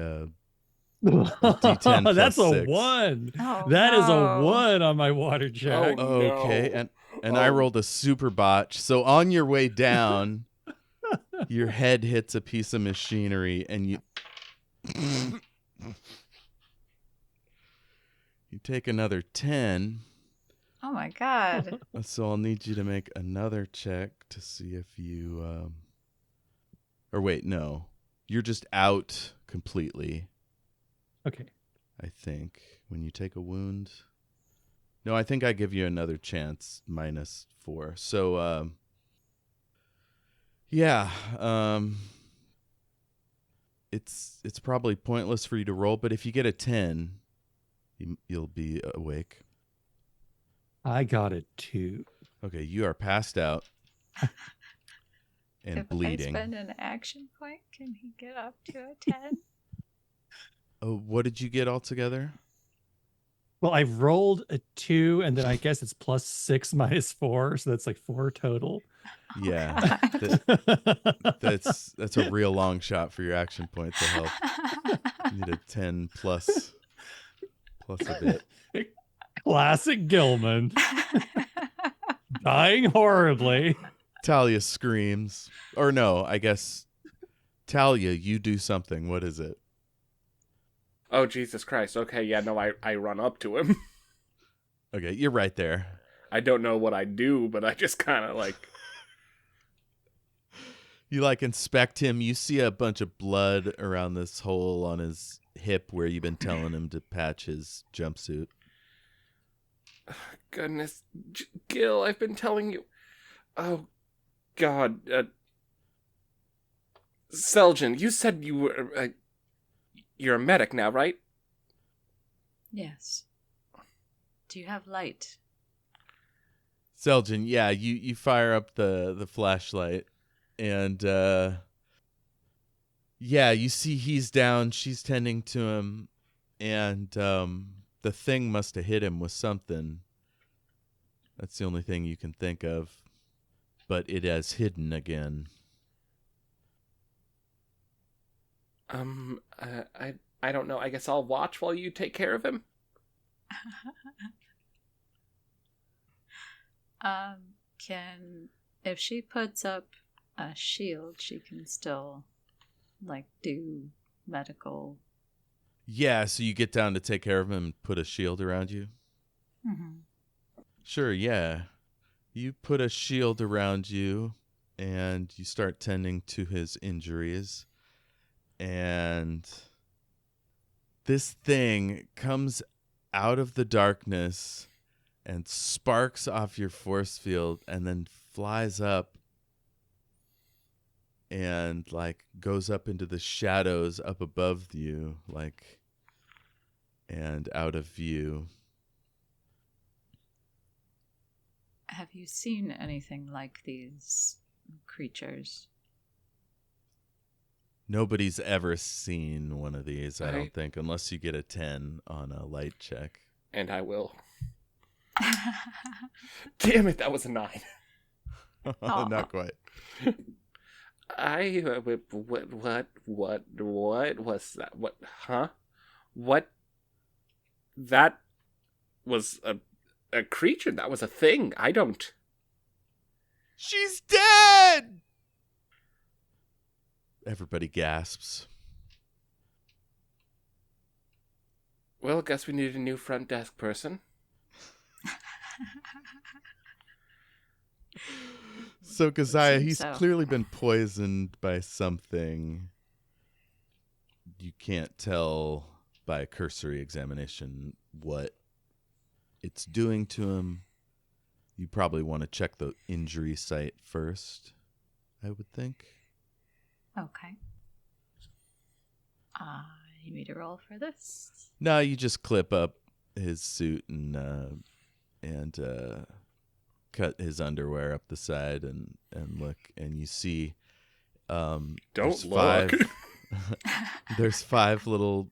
D10 plus That's a 6. 1. Oh, That is a no. 1 on my water check. Oh, Okay, no. and I rolled a super botch. So on your way down, your head hits a piece of machinery, and you you take another 10. Oh my god. So I'll need you to make another check to see if you. Or wait, no, you're just out completely. Okay. I think when you take a wound. No, I think I give you another chance, -4. So, yeah, it's probably pointless for you to roll, but if you get a 10, you'll be awake. I got a 2. Okay, you are passed out and If bleeding. I spend an action point, can he get up to a 10? Oh, what did you get altogether? Well, I rolled a 2, and then I guess it's +6 -4, so that's like 4 total. Yeah, God. that's a real long shot for your action point to help. You need a 10 plus a bit. Classic Gilman. Dying horribly. Talia screams. Or no, I guess, Talia, you do something. What is it? Oh, Jesus Christ. Okay, yeah, no, I run up to him. Okay, you're right there. I don't know what I do, but I just kind of like... You like inspect him. You see a bunch of blood around this hole on his hip where you've been telling him to patch his jumpsuit. Goodness. Gil, I've been telling you... Oh, God. Seljan, you said you were... you're a medic now, right? Yes. Do you have light? Seljan, yeah, you fire up the flashlight, and yeah, you see he's down, she's tending to him, and the thing must have hit him with something. That's the only thing you can think of. But it has hidden again. I don't know. I guess I'll watch while you take care of him. If she puts up a shield, she can still, like, do medical. Yeah, so you get down to take care of him and put a shield around you? Mm-hmm. Sure, yeah. You put a shield around you, and you start tending to his injuries. And this thing comes out of the darkness and sparks off your force field and then flies up and like goes up into the shadows up above you, like, and out of view. Have you seen anything like these creatures? Nobody's ever seen one of these, I don't Right. think, unless you get a 10 on a light check. And I will. Damn it, that was a 9. Not quite. What was that? What, huh? What? That was a creature. That was a thing. I don't... She's dead! Everybody gasps. Well, guess we need a new front desk person. So Keziah, Seems he's so. clearly been poisoned by something. You can't tell by a cursory examination what it's doing to him. You probably want to check the injury site first, I would think. Okay. You need to roll for this? No, you just clip up his suit and cut his underwear up the side and look, and you see Don't there's look. there's 5 little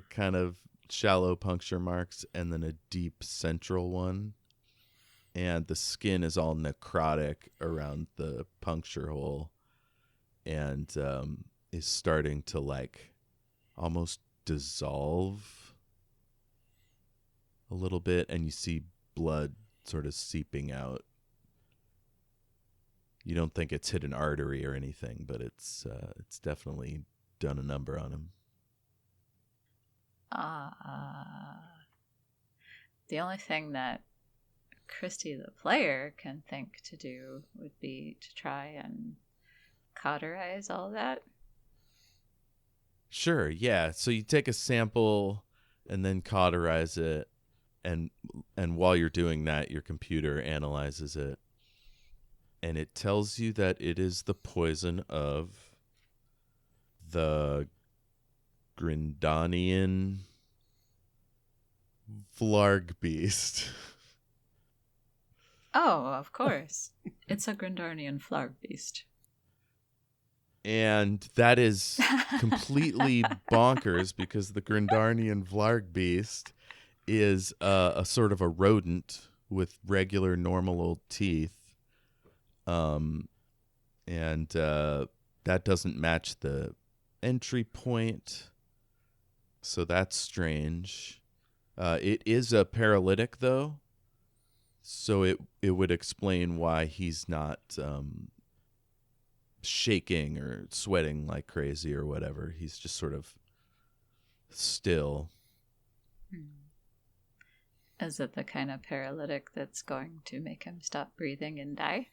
kind of shallow puncture marks and then a deep central one, and the skin is all necrotic around the puncture hole and is starting to like almost dissolve a little bit, and you see blood sort of seeping out. You don't think it's hit an artery or anything, but it's definitely done a number on him. The only thing that Kristy the player can think to do would be to try and cauterize all that. Sure, yeah. So you take a sample and then cauterize it, and while you're doing that, your computer analyzes it, and it tells you that it is the poison of the Grindanian Vlarg beast. Oh, of course. It's a Grindarnian Flarg beast. And that is completely bonkers because the Grindarnian Vlarg beast is a sort of a rodent with regular normal old teeth. And that doesn't match the entry point. So that's strange. It is a paralytic, though. So it would explain why he's not shaking or sweating like crazy or whatever. He's just sort of still. Is it the kind of paralytic that's going to make him stop breathing and die?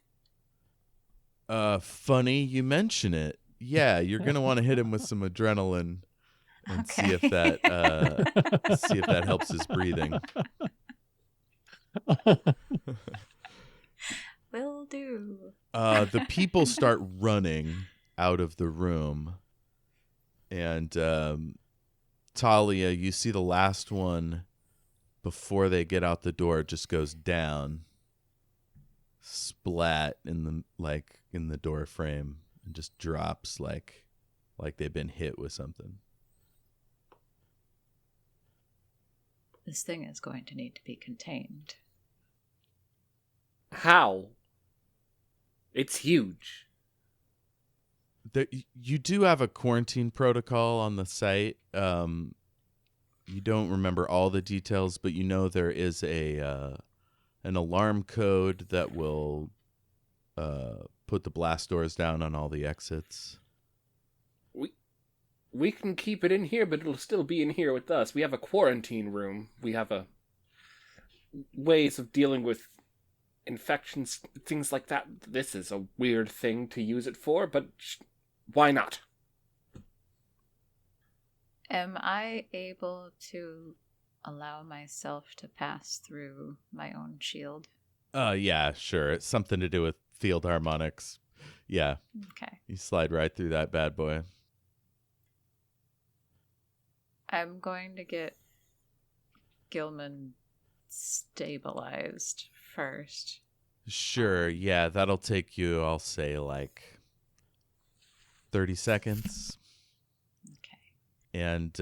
Funny you mention it. Yeah, you're gonna want to hit him with some adrenaline and see if that helps his breathing. Will do. The people start running out of the room, and Talia, you see the last one before they get out the door just goes down, splat in the door frame, and just drops like they've been hit with something. This thing is going to need to be contained. How? It's huge. You do have a quarantine protocol on the site. You don't remember all the details, but you know there is an alarm code that will put the blast doors down on all the exits. We can keep it in here, but it'll still be in here with us. We have a quarantine room. We have ways of dealing with infections, things like that. This is a weird thing to use it for, but why not? Am I able to allow myself to pass through my own shield? Yeah, sure. It's something to do with field harmonics. Yeah. Okay. You slide right through that bad boy. I'm going to get Gilman stabilized first. Sure, yeah, that'll take you, I'll say, like 30 seconds. Okay. And,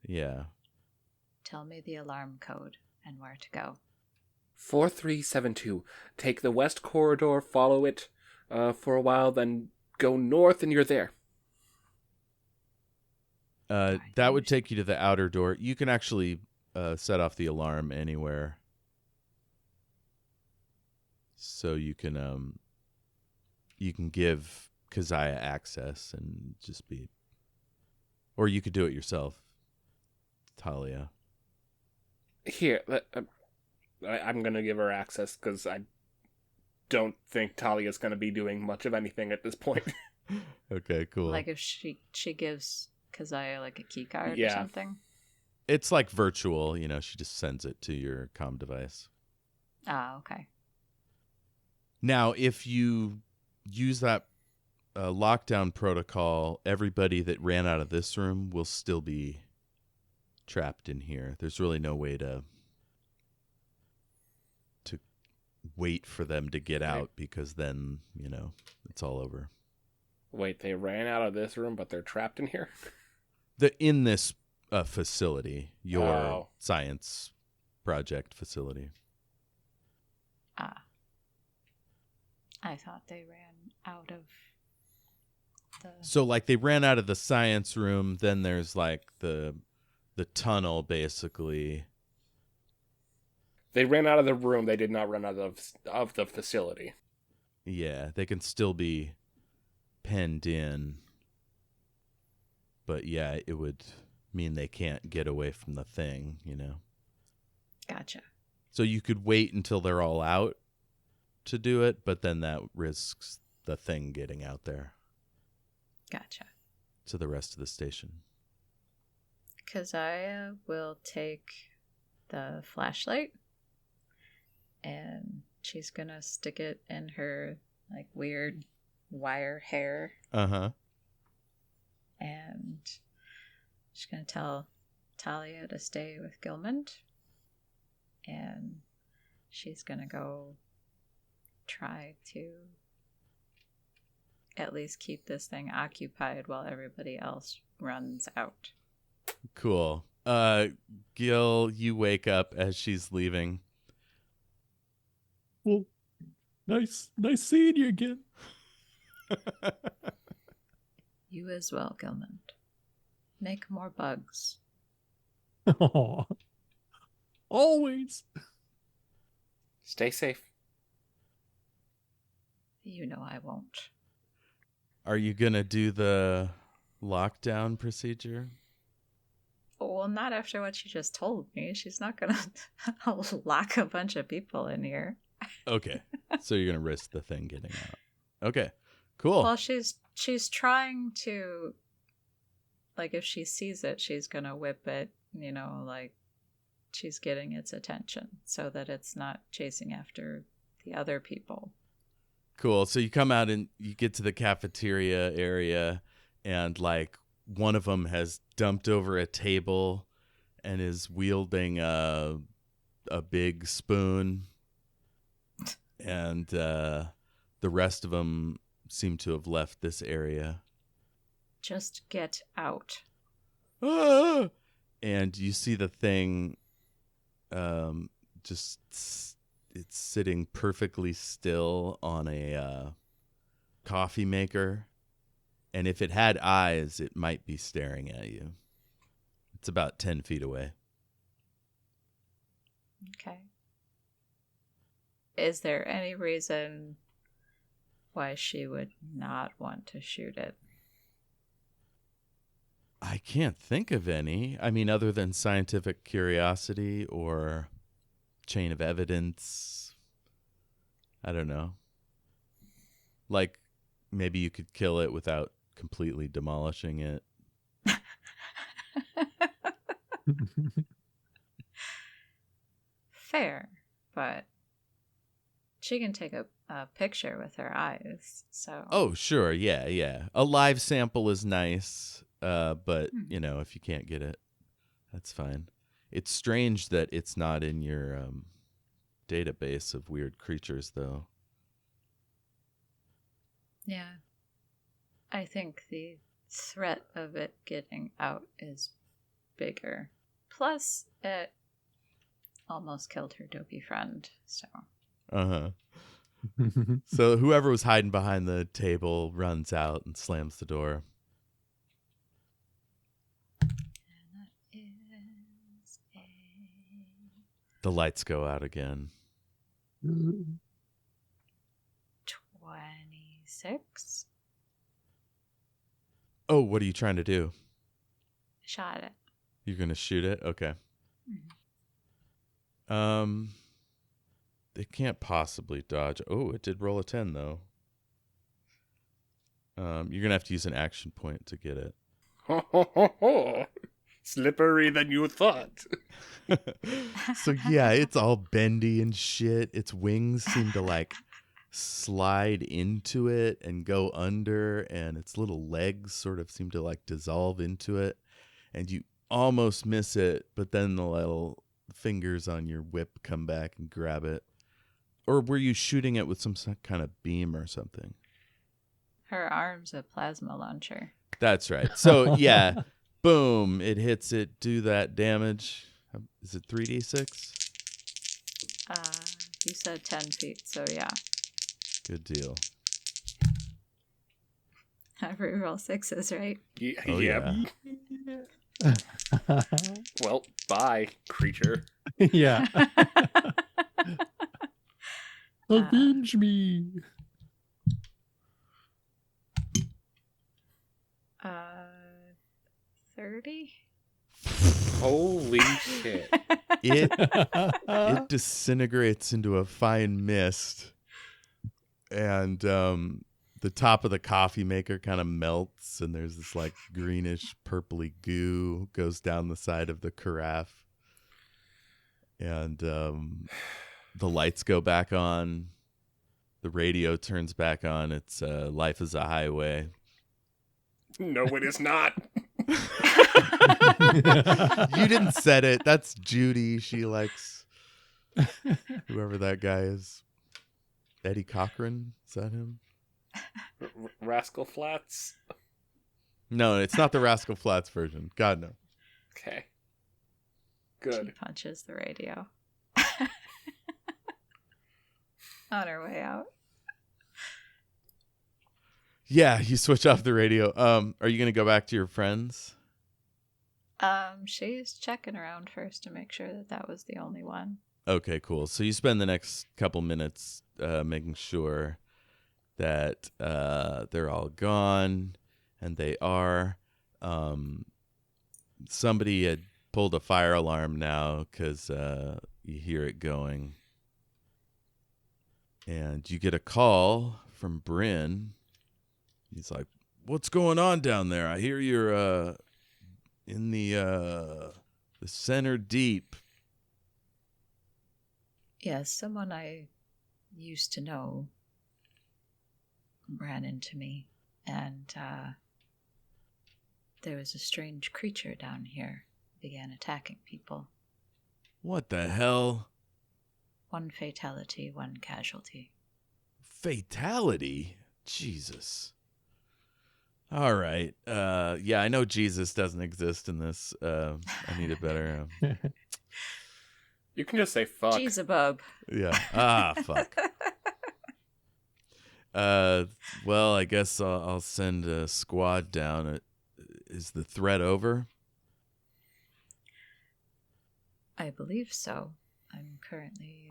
yeah. Tell me the alarm code and where to go. 4372. Take the west corridor, follow it for a while, then go north and you're there. That would take you to the outer door. You can actually set off the alarm anywhere. So you can give Keziah access and just be, or you could do it yourself, Talia. Here, I'm going to give her access because I don't think Talia's going to be doing much of anything at this point. Okay, cool. Like if she gives Keziah like a key card Yeah. or something? It's like virtual, she just sends it to your comm device. Ah, okay. Now, if you use that lockdown protocol, everybody that ran out of this room will still be trapped in here. There's really no way to wait for them to get out because then, it's all over. Wait, they ran out of this room, but they're trapped in here? In this facility, your Oh. science project facility. Ah. I thought they ran out of the... So, like, they ran out of the science room, then there's, like, the tunnel, basically. They ran out of the room. They did not run out of the facility. Yeah, they can still be penned in. But, yeah, it would mean they can't get away from the thing, Gotcha. So you could wait until they're all out to do it, but then that risks the thing getting out there Gotcha. to the rest of the station. Keziah will take the flashlight and she's gonna stick it in her like weird wire hair. Uh-huh. And she's gonna tell Talia to stay with Gilman. And she's gonna go try to at least keep this thing occupied while everybody else runs out. Cool. Gil, you wake up as she's leaving. Well, nice seeing you again. You as well, Gilman. Make more bugs. Aw. Always. Stay safe. You know I won't. Are you going to do the lockdown procedure? Well, not after what she just told me. She's not gonna lock a bunch of people in here. Okay. So you're going to risk the thing getting out. Okay. Cool. Well, she's trying to, like, if she sees it, she's gonna whip it, like she's getting its attention so that it's not chasing after the other people. Cool. So you come out and you get to the cafeteria area, and like one of them has dumped over a table and is wielding a big spoon, and the rest of them seem to have left this area. Just get out. Ah! And you see the thing it's sitting perfectly still on a coffee maker. And if it had eyes, it might be staring at you. It's about 10 feet away. Okay. Is there any reason why she would not want to shoot it? I can't think of any. I mean, other than scientific curiosity or chain of evidence. I don't know. Like, maybe you could kill it without completely demolishing it. Fair, but she can take a picture with her eyes, so... Oh, sure. Yeah. A live sample is nice, but, if you can't get it, that's fine. It's strange that it's not in your database of weird creatures, though. Yeah. I think the threat of it getting out is bigger. Plus, it almost killed her dopey friend, so... Uh-huh. So whoever was hiding behind the table runs out and slams the door. And that is a... The lights go out again. 26? Oh, what are you trying to do? Shot it. You're going to shoot it? Okay. Mm-hmm. It can't possibly dodge. Oh, it did roll a 10, though. You're going to have to use an action point to get it. Ho, ho, ho, ho. Slippery than you thought. So, yeah, it's all bendy and shit. Its wings seem to, like, slide into it and go under, and its little legs sort of seem to, like, dissolve into it. And you almost miss it, but then the little fingers on your whip come back and grab it. Or were you shooting it with some kind of beam or something? Her arm's a plasma launcher. That's right. So, yeah, boom, it hits it, do that damage. Is it 3d6? You said 10 feet, so yeah. Good deal. Every roll sixes, right? Yeah. Oh, yeah. yeah. Well, bye, creature. Yeah. Avenge me. 30? Holy shit. It disintegrates into a fine mist, and the top of the coffee maker kind of melts, and there's this like greenish purpley goo goes down the side of the carafe, and the lights go back on, the radio turns back on. It's Life is a Highway. No, it is not. You didn't set it. That's Judy. She likes whoever that guy is. Eddie Cochran? Is that him? Rascal Flats. No, it's not the Rascal Flatts version. God, no. Okay. She Good. punches the radio. On her way out. Yeah, you switch off the radio. Are you going to go back to your friends? She's checking around first to make sure that that was the only one. Okay, cool. So you spend the next couple minutes making sure that they're all gone, and they are. Somebody had pulled a fire alarm now because you hear it going. And you get a call from Bryn. He's like, "What's going on down there? I hear you're in the center deep." Yes, someone I used to know ran into me, and there was a strange creature down here, began attacking people. What the hell? 1 fatality, 1 casualty. Fatality? Jesus. All right. Yeah, I know Jesus doesn't exist in this. I need a better. You can just say fuck. Jeezabub. Yeah. Ah, fuck. Well, I guess I'll send a squad down. Is the threat over? I believe so. I'm currently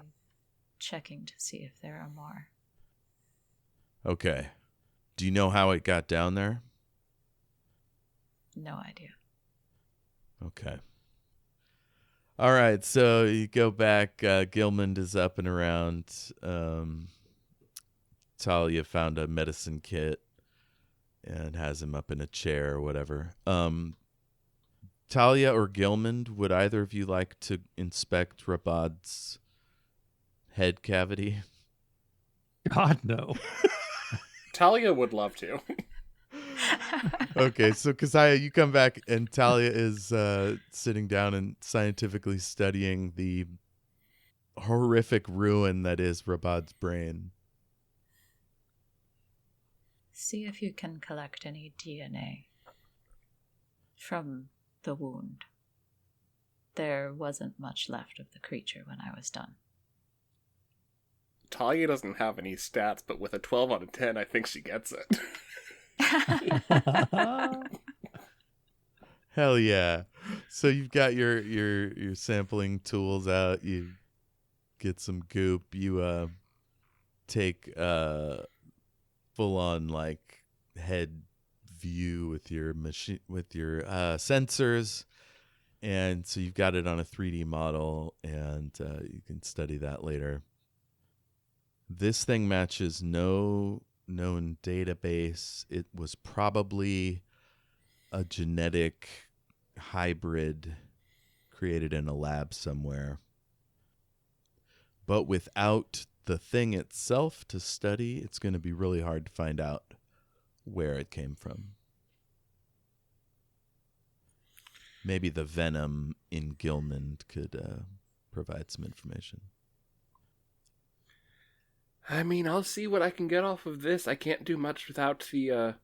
checking to see if there are more. Okay. Do you know how it got down there? No idea. Okay. All right, so you go back. Gilmond is up and around. Talia found a medicine kit and has him up in a chair or whatever. Talia or Gilmond, would either of you like to inspect Rabad's head cavity? God, no. Talia would love to. Okay, so Keziah, you come back and Talia is sitting down and scientifically studying the horrific ruin that is Rabad's brain. See if you can collect any DNA from the wound. There wasn't much left of the creature when I was done. Talia doesn't have any stats, but with a 12 out of 10, I think she gets it. Hell yeah. So you've got your sampling tools out, you get some goop, you take full on like head view with your machine with your sensors, and so you've got it on a 3D model, and you can study that later. This thing matches no known database. It was probably a genetic hybrid created in a lab somewhere. But without the thing itself to study, it's going to be really hard to find out where it came from. Maybe the venom in Gilmond could provide some information. I mean, I'll see what I can get off of this. I can't do much without the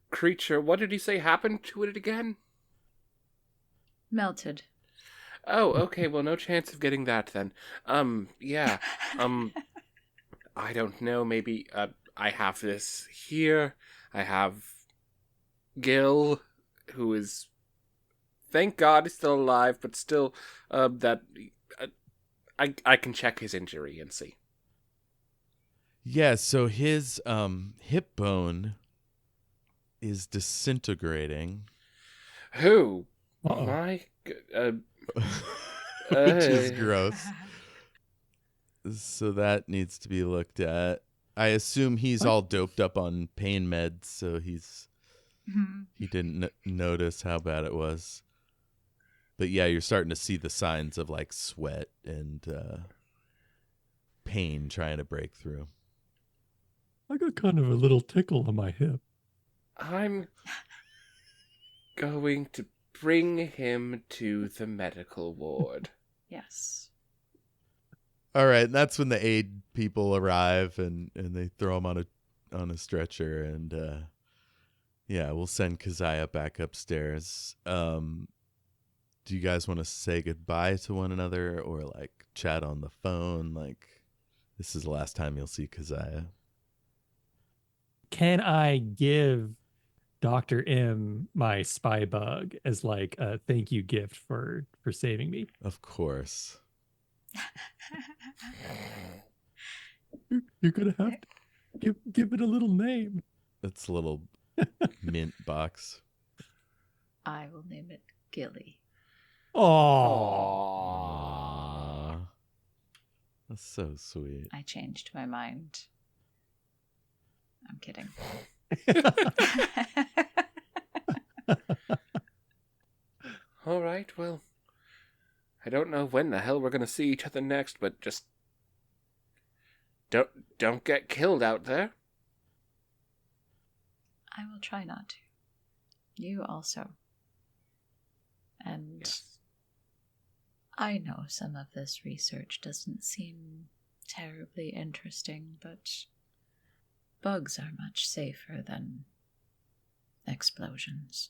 creature. What did he say happened to it again? Melted. Oh, okay. Well, no chance of getting that then. Yeah. I don't know. Maybe I have this here. I have Gale, who is, thank God, is still alive, but still, that I can check his injury and see. Yeah, so his hip bone is disintegrating. Who? Uh-oh. My, Which is gross. So that needs to be looked at. I assume he's all doped up on pain meds, so he didn't notice how bad it was. But yeah, you're starting to see the signs of like sweat and pain trying to break through. I got kind of a little tickle on my hip. I'm going to bring him to the medical ward. Yes. All right, and that's when the aid people arrive and they throw him on a stretcher, and yeah, we'll send Keziah back upstairs. Do you guys want to say goodbye to one another or like chat on the phone? Like, this is the last time you'll see Keziah. Can I give Dr. M my spy bug as like a thank you gift for saving me? Of course. You're gonna have to give it a little name. It's a little mint box. I will name it Gilly. Oh, Aww. That's so sweet. I changed my mind. I'm kidding. All right, well, I don't know when the hell we're gonna see each other next, but just don't get killed out there. I will try not to. You also. And Yes. I know some of this research doesn't seem terribly interesting, but bugs are much safer than explosions.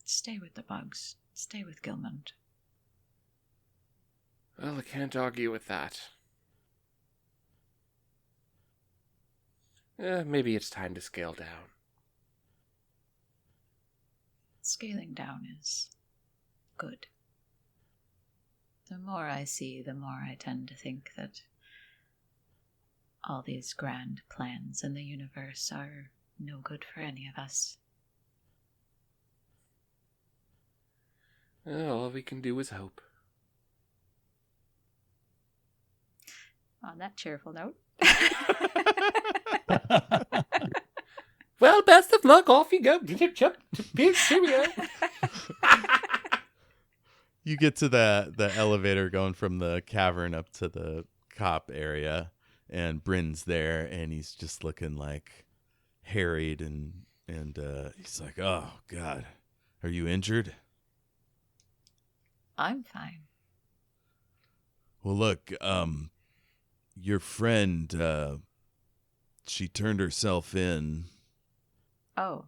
Stay with the bugs. Stay with Gilmond. Well, I can't argue with that. Maybe it's time to scale down. Scaling down is good. The more I see, the more I tend to think that all these grand plans in the universe are no good for any of us. All we can do is hope. On that cheerful note. Well, best of luck. Off you go. Cheerio. You get to the elevator going from the cavern up to the cop area, and Bryn's there, and he's just looking like harried, and he's like, "Oh God, are you injured?" I'm fine. Well, look, your friend, she turned herself in. Oh,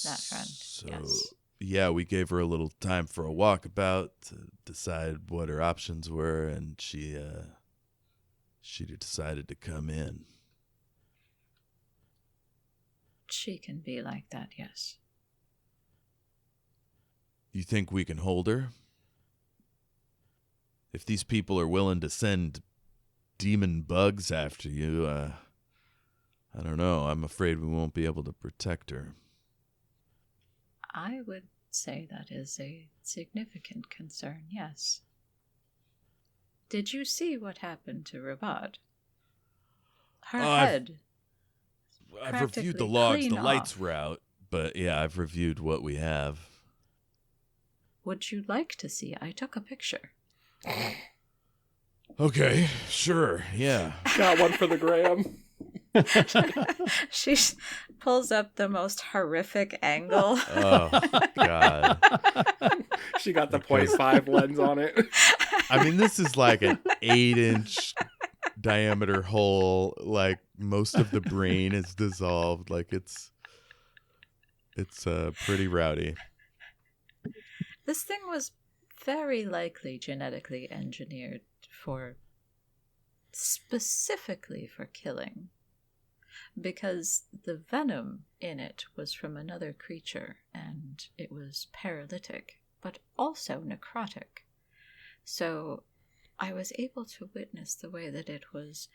that friend, So, yes. yeah, we gave her a little time for a walkabout to decide what her options were, and she decided to come in. She can be like that, yes. You think we can hold her? If these people are willing to send demon bugs after you, I don't know. I'm afraid we won't be able to protect her. I would say that is a significant concern, yes. Did you see what happened to Rabad? Her head. I've reviewed the practically logs. clean The lights off. were out, but yeah, I've reviewed what we have. Would you like to see? I took a picture. Okay, sure, yeah. Got one for the gram. She pulls up the most horrific angle. Oh, God. She got the 0.5 lens on it. I mean, this is like an 8-inch diameter hole. Like most of the brain is dissolved. Like it's pretty rowdy. This thing was very likely genetically engineered specifically for killing, because the venom in it was from another creature, and it was paralytic, but also necrotic. So I was able to witness the way that it was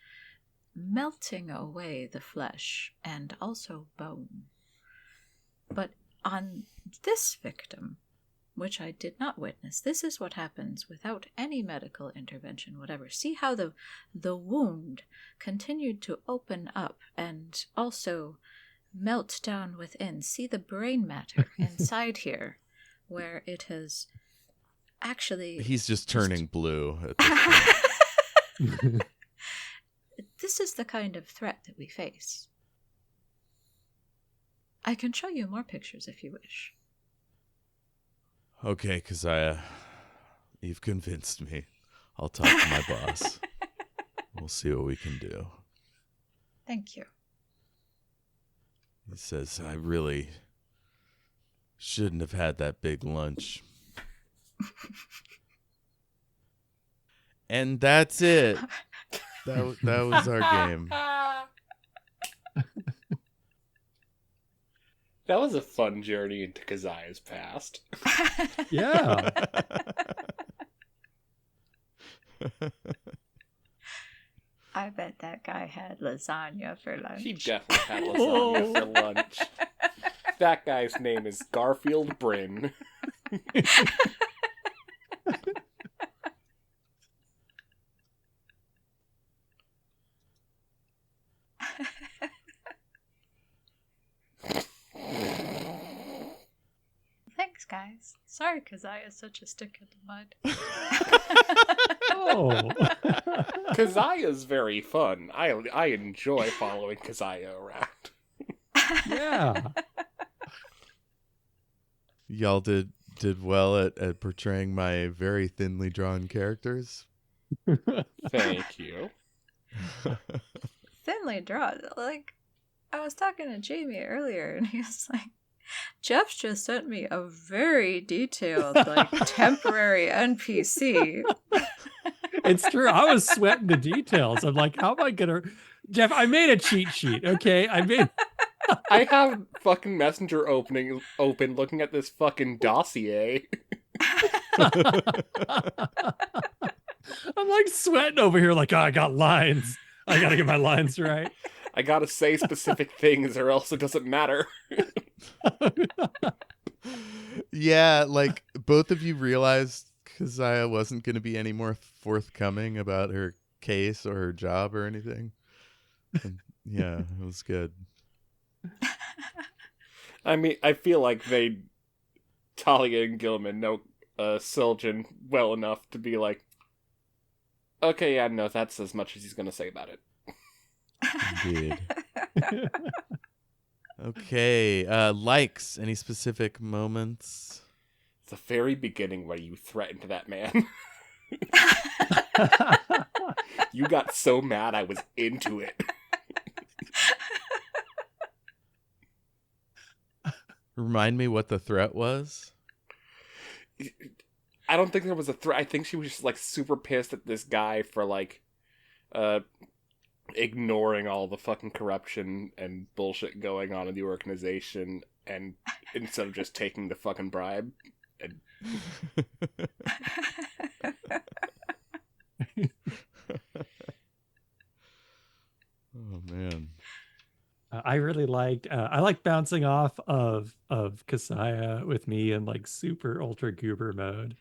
melting away the flesh and also bone. But on this victim, which I did not witness, this is what happens without any medical intervention, whatever. See how the wound continued to open up and also melt down within. See the brain matter inside here, where it has actually... He's just turning blue at this point. This is the kind of threat that we face. I can show you more pictures if you wish. Okay, Keziah, you've convinced me. I'll talk to my boss. We'll see what we can do. Thank you. He says, I really shouldn't have had that big lunch. And that's it. That was our game. That was a fun journey into Keziah's past. Yeah. I bet that guy had lasagna for lunch. He definitely had lasagna for lunch. That guy's name is Garfield Bryn. Thanks, guys. Sorry, Keziah is such a stick in the mud. Oh. Keziah's very fun. I enjoy following Keziah around. Yeah. Y'all did well at portraying my very thinly drawn characters. Thank you. Thinly drawn. Like, I was talking to Jayme earlier, and he was like, Jeff just sent me a very detailed, like, temporary NPC. It's true. I was sweating the details. I'm like, how am I gonna... Jeff, I made a cheat sheet, okay? I have fucking Messenger open looking at this fucking dossier. I'm like sweating over here like, oh, I got lines. I gotta get my lines right. I gotta say specific things or else it doesn't matter. Yeah, like both of you realized Keziah wasn't going to be any more forthcoming about her case or her job or anything. And yeah, it was good. I mean, I feel like Talia and Gilman know Siljan well enough to be like, okay, yeah, no, that's as much as he's gonna say about it. Indeed. Okay, likes, any specific moments? The very beginning where you threatened that man. You got so mad I was into it. Remind me what the threat was? I don't think there was a threat. I think she was just like super pissed at this guy for like ignoring all the fucking corruption and bullshit going on in the organization, and instead of just taking the fucking bribe. And... Oh man. I really liked I liked bouncing off of Keziah with me in like super ultra goober mode,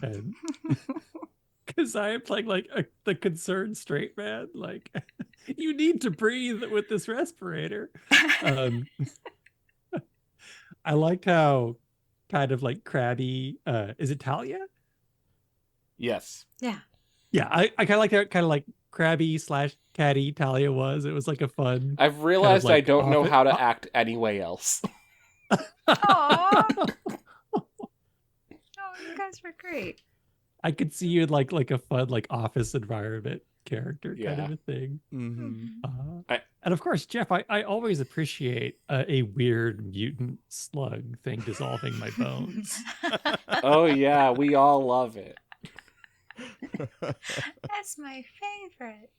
and Keziah playing like the concerned straight man, like you need to breathe with this respirator. I liked how kind of like crabby is it Talia? Yes. Yeah. Yeah, I kind of like that kind of like crabby / catty Talia was. It was like a fun. I've realized kind of, like, I don't know how to act anyway else. Aww. Oh, you guys were great. I could see you in like a fun like office environment character kind of Yeah. a thing. Mm-hmm. And of course, Jeff, I always appreciate a weird mutant slug thing dissolving my bones. Oh yeah, we all love it. That's my favorite.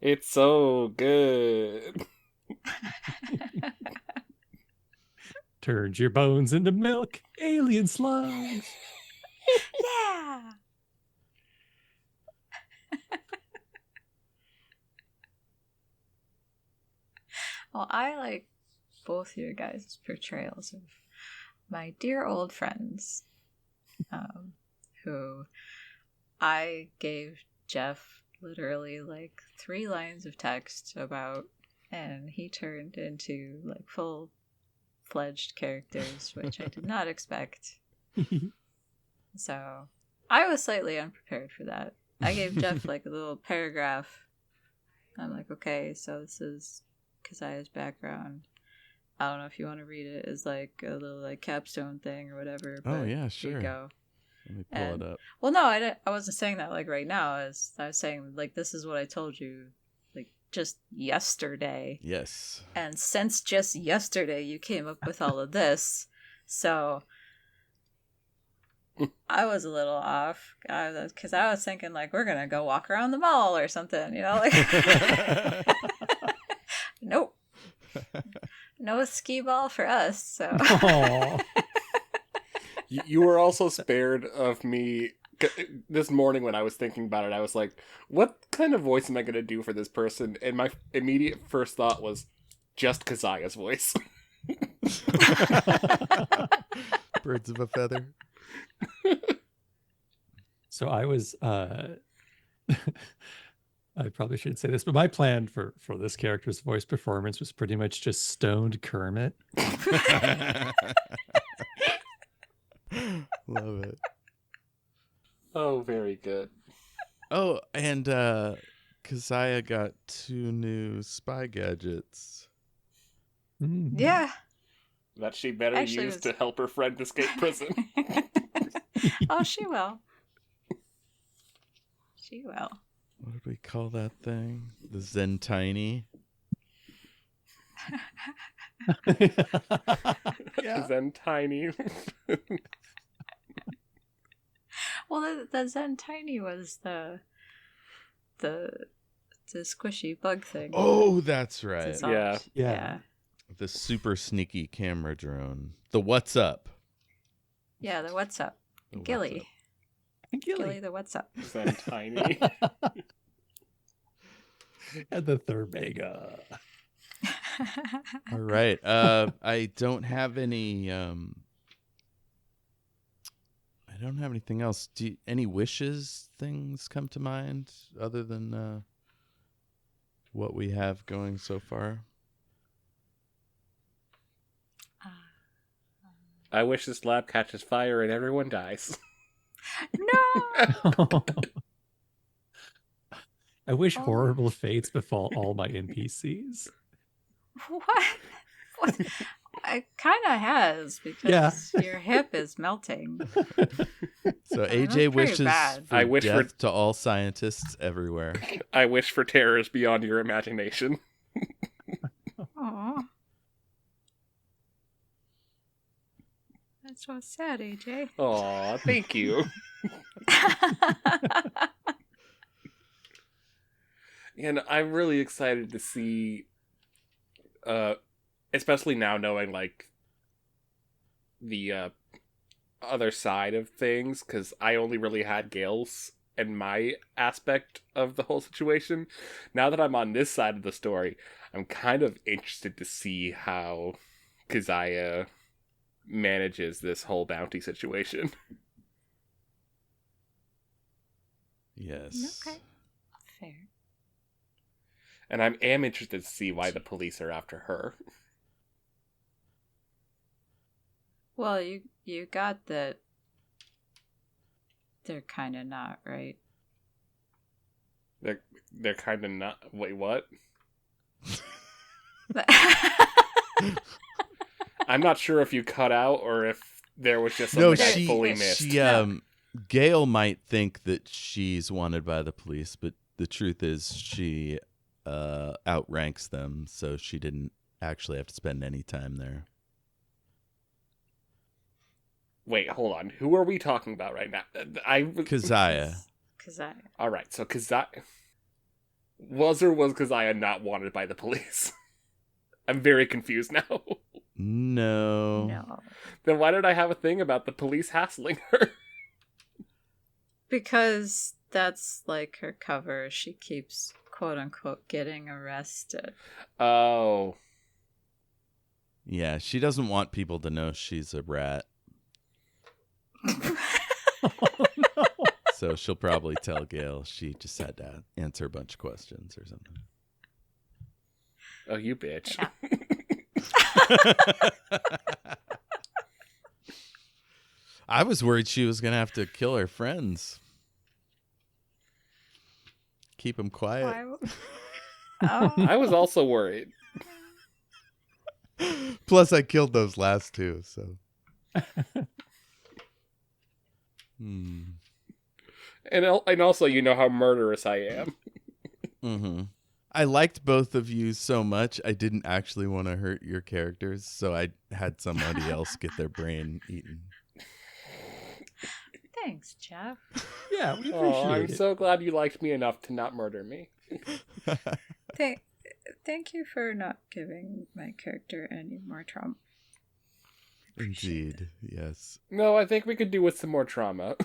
It's so good. Turns your bones into milk, alien slugs. Yeah. Well, I like both your guys' portrayals of my dear old friends, who I gave Jeff literally like 3 lines of text about, and he turned into like full-fledged characters, which I did not expect. So I was slightly unprepared for that. I gave Jeff like a little paragraph. I'm like, okay, so this is Keziah's background. I don't know if you want to read it as like a little like capstone thing or whatever. But Oh, yeah, Here sure. you go. Let me pull it up. Well, no, I wasn't saying that like right now. I was saying like this is what I told you like just yesterday. Yes. And since just yesterday you came up with all of this, so I was a little off because I was thinking like we're gonna go walk around the mall or something, you know, like nope, no skee ball for us. So Aw. You were also spared of me this morning when I was thinking about it. I was like, what kind of voice am I going to do for this person? And my immediate first thought was just Keziah's voice. Birds of a feather. So I was I probably shouldn't say this, but my plan for this character's voice performance was pretty much just stoned Kermit. Love it. Oh, very good. Oh, and Keziah got 2 new spy gadgets. Mm. yeah. That she better Actually, use it was- to help her friend escape prison. Oh, she will. She will. What did we call that thing? The Zentiny. Yeah. Zentiny. Well, the Zentiny was the squishy bug thing. Oh, that's To right. solve. Yeah. Yeah. The super sneaky camera drone. The What's Up. Yeah, the what's up? The What's Gilly. Up. Gilly, the what's up? Zentiny. And the Thermega. All right. I don't have any. I don't have anything else. Any wishes? Things come to mind other than what we have going so far? I wish this lab catches fire and everyone dies. No! I wish Oh. horrible fates befall all my NPCs. What? It kind of has, because your hip is melting. So That's AJ pretty wishes bad. for I wish for- death to all scientists everywhere. I wish for terrors beyond your imagination. Aw. That's so sad, AJ. Aw, thank you. And I'm really excited to see, especially now knowing, like, the other side of things, because I only really had Gale's and my aspect of the whole situation. Now that I'm on this side of the story, I'm kind of interested to see how Keziah manages this whole bounty situation. Yes. Okay. Fair. And I am interested to see why the police are after her. Well, you got that they're kind of not, right? They're kind of not... Wait, what? I'm not sure if you cut out or if there was just something I fully missed. She No. Gale might think that she's wanted by the police, but the truth is she outranks them, so she didn't actually have to spend any time there. Wait, hold on. Who are we talking about right now? Keziah. Keziah. All right, so Keziah... Was or was Keziah not wanted by the police? I'm very confused now. No. Then why did I have a thing about the police hassling her? Because that's like her cover. She keeps, quote unquote, getting arrested. Oh. Yeah, she doesn't want people to know she's a rat. Oh, no. So she'll probably tell Gale she just had to answer a bunch of questions or something. Oh, you bitch. Yeah. I was worried she was going to have to kill her friends. Keep them quiet. Oh. I was also worried. Plus, I killed those last two, so. And also, you know how murderous I am. Mm-hmm. I liked both of you so much, I didn't actually want to hurt your characters, so I had somebody else get their brain eaten. Thanks, Jeff. Yeah, we Oh, I'm appreciate it. so glad you liked me enough to not murder me. Thank you for not giving my character any more trauma. Indeed, yes. No, I think we could do with some more trauma.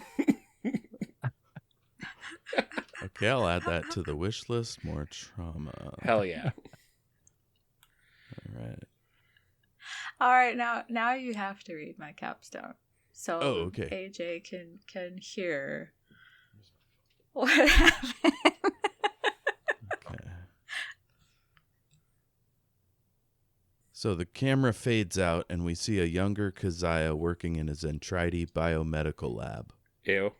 Okay, I'll add that to the wish list. More trauma. Hell yeah. All right. All right, now you have to read my capstone, so okay. AJ can hear what happened. Okay. So the camera fades out, and we see a younger Keziah working in a Zentiny biomedical lab. Ew.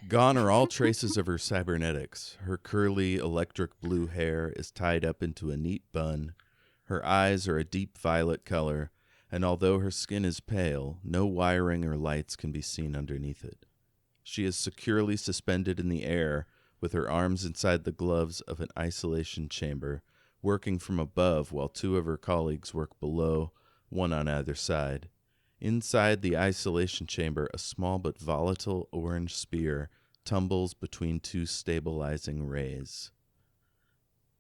Gone are all traces of her cybernetics. Her curly, electric blue hair is tied up into a neat bun. Her eyes are a deep violet color, and although her skin is pale, no wiring or lights can be seen underneath it. She is securely suspended in the air, with her arms inside the gloves of an isolation chamber, working from above while two of her colleagues work below, one on either side. Inside the isolation chamber, a small but volatile orange spear tumbles between two stabilizing rays.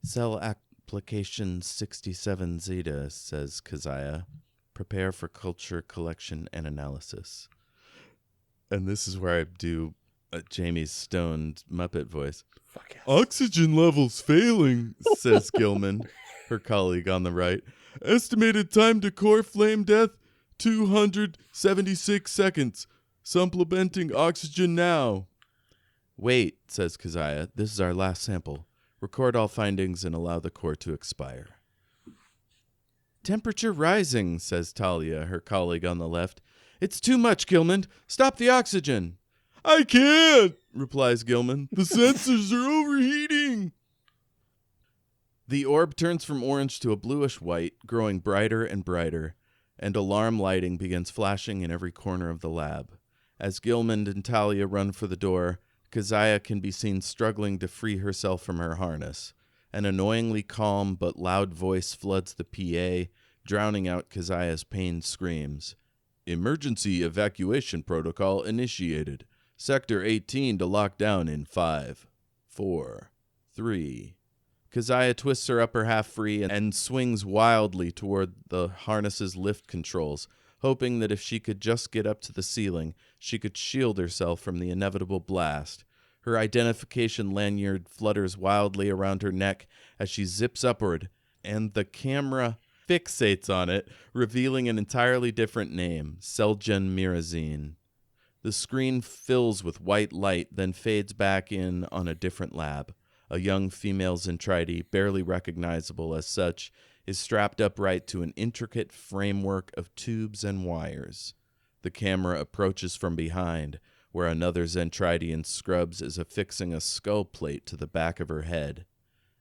Cell application 67 Zeta, says Keziah. Prepare for culture collection and analysis. And this is where I do Jayme's stoned Muppet voice. Fuck yes. Oxygen levels failing, says Gilman, her colleague on the right. Estimated time to core flame death, 276 seconds. Supplementing oxygen now. Wait, says Keziah. This is our last sample. Record all findings and allow the core to expire. Temperature rising, says Talia, her colleague on the left. It's too much, Gilman. Stop the oxygen. I can't, replies Gilman. The sensors are overheating. The orb turns from orange to a bluish white, growing brighter and brighter, and alarm lighting begins flashing in every corner of the lab. As Gilman and Talia run for the door, Keziah can be seen struggling to free herself from her harness. An annoyingly calm but loud voice floods the PA, drowning out Keziah's pained screams. Emergency evacuation protocol initiated. Sector 18 to lock down in 5, 4, 3. Keziah twists her upper half free and swings wildly toward the harness's lift controls, hoping that if she could just get up to the ceiling, she could shield herself from the inevitable blast. Her identification lanyard flutters wildly around her neck as she zips upward, and the camera fixates on it, revealing an entirely different name, Seljan Mirazine. The screen fills with white light, then fades back in on a different lab. A young female Zentiny, barely recognizable as such, is strapped upright to an intricate framework of tubes and wires. The camera approaches from behind, where another Zentiny in scrubs is affixing a skull plate to the back of her head.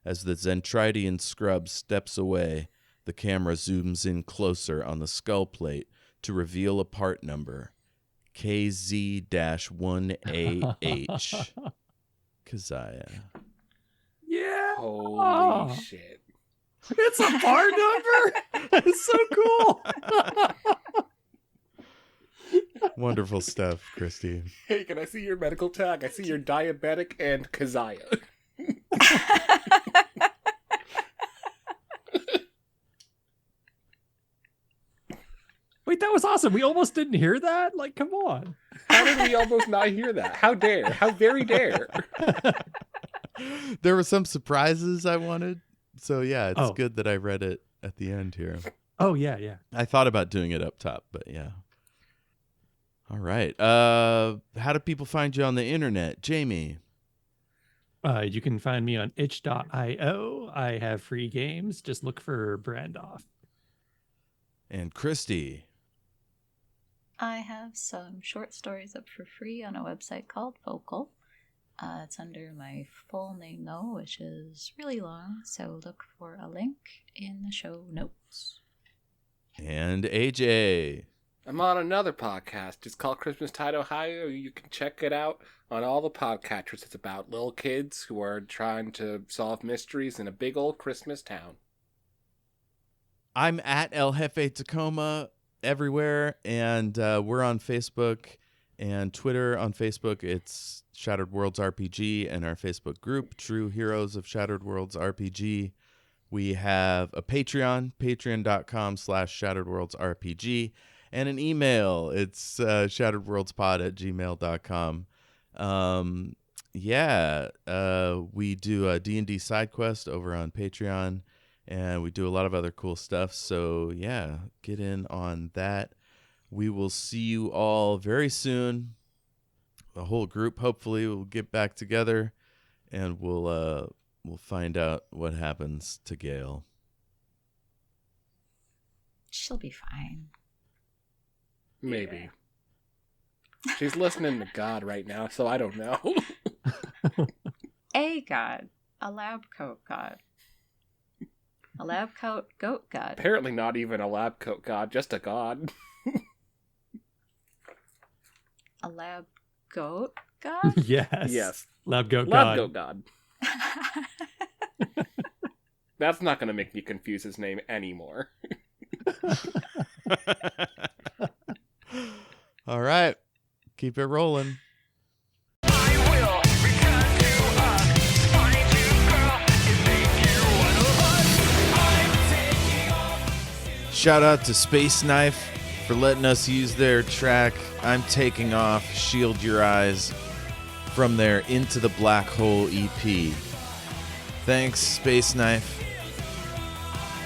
As the Zentiny in scrubs steps away, the camera zooms in closer on the skull plate to reveal a part number. KZ-1AH. Keziah. Yeah. Holy shit. It's a bar number. It's so cool. Wonderful stuff, Kristy. Hey, can I see your medical tag? I see you're diabetic and Keziah. Wait, that was awesome. We almost didn't hear that. Like, come on. How did we almost not hear that? How dare? How very dare? There were some surprises I wanted. So yeah, it's Oh. good that I read it at the end here. Oh yeah. I thought about doing it up top, but yeah. All right. How do people find you on the internet? Jayme. You can find me on itch.io. I have free games. Just look for Brandoff. And Kristy. I have some short stories up for free on a website called Vocal. It's under my full name, though, which is really long, so look for a link in the show notes. And AJ. I'm on another podcast. It's called Christmastide Ohio. You can check it out on all the podcatchers. It's about little kids who are trying to solve mysteries in a big old Christmas town. I'm at El Jefe Tacoma everywhere, and we're on Facebook and Twitter. On Facebook, it's Shattered Worlds RPG, and our Facebook group, True Heroes of Shattered Worlds RPG. We have a Patreon, patreon.com/shatteredworldsrpg, and an email. It's shatteredworldspod@gmail.com. We do a D&D side quest over on Patreon, and we do a lot of other cool stuff. So yeah, get in on that. We will see you all very soon. The whole group, hopefully, will get back together, and we'll find out what happens to Gale. She'll be fine. Maybe. She's listening to God right now, so I don't know. A god. A lab coat god. A lab coat goat god. Apparently not even a lab coat god, just a god. A lab goat god? Yes. Yes. Lab goat Lab god. goat god. That's not going to make me confuse his name anymore. All right. Keep it rolling. Shout out to Space Knife for letting us use their track, I'm Taking Off, Shield Your Eyes, from their Into the Black Hole EP. Thanks, Space Knife.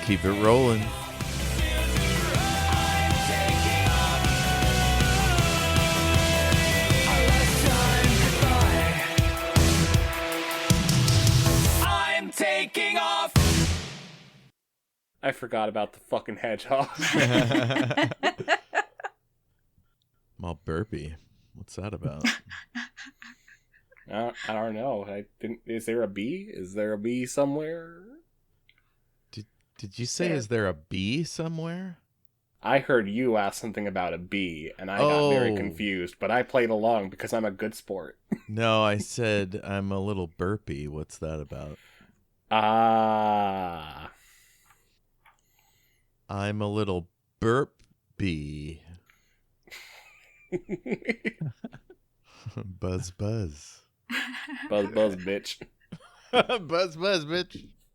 Keep it rolling. I forgot about the fucking hedgehog. I'm all burpy. What's that about? I don't know. Is there a bee? Is there a bee somewhere? Did you say, is there a bee somewhere? I heard you ask something about a bee, and I got very Oh. confused, but I played along because I'm a good sport. No, I said I'm a little burpy. What's that about? Ah. I'm a little burp bee. Buzz, buzz. Buzz, buzz, bitch. Buzz, buzz, bitch.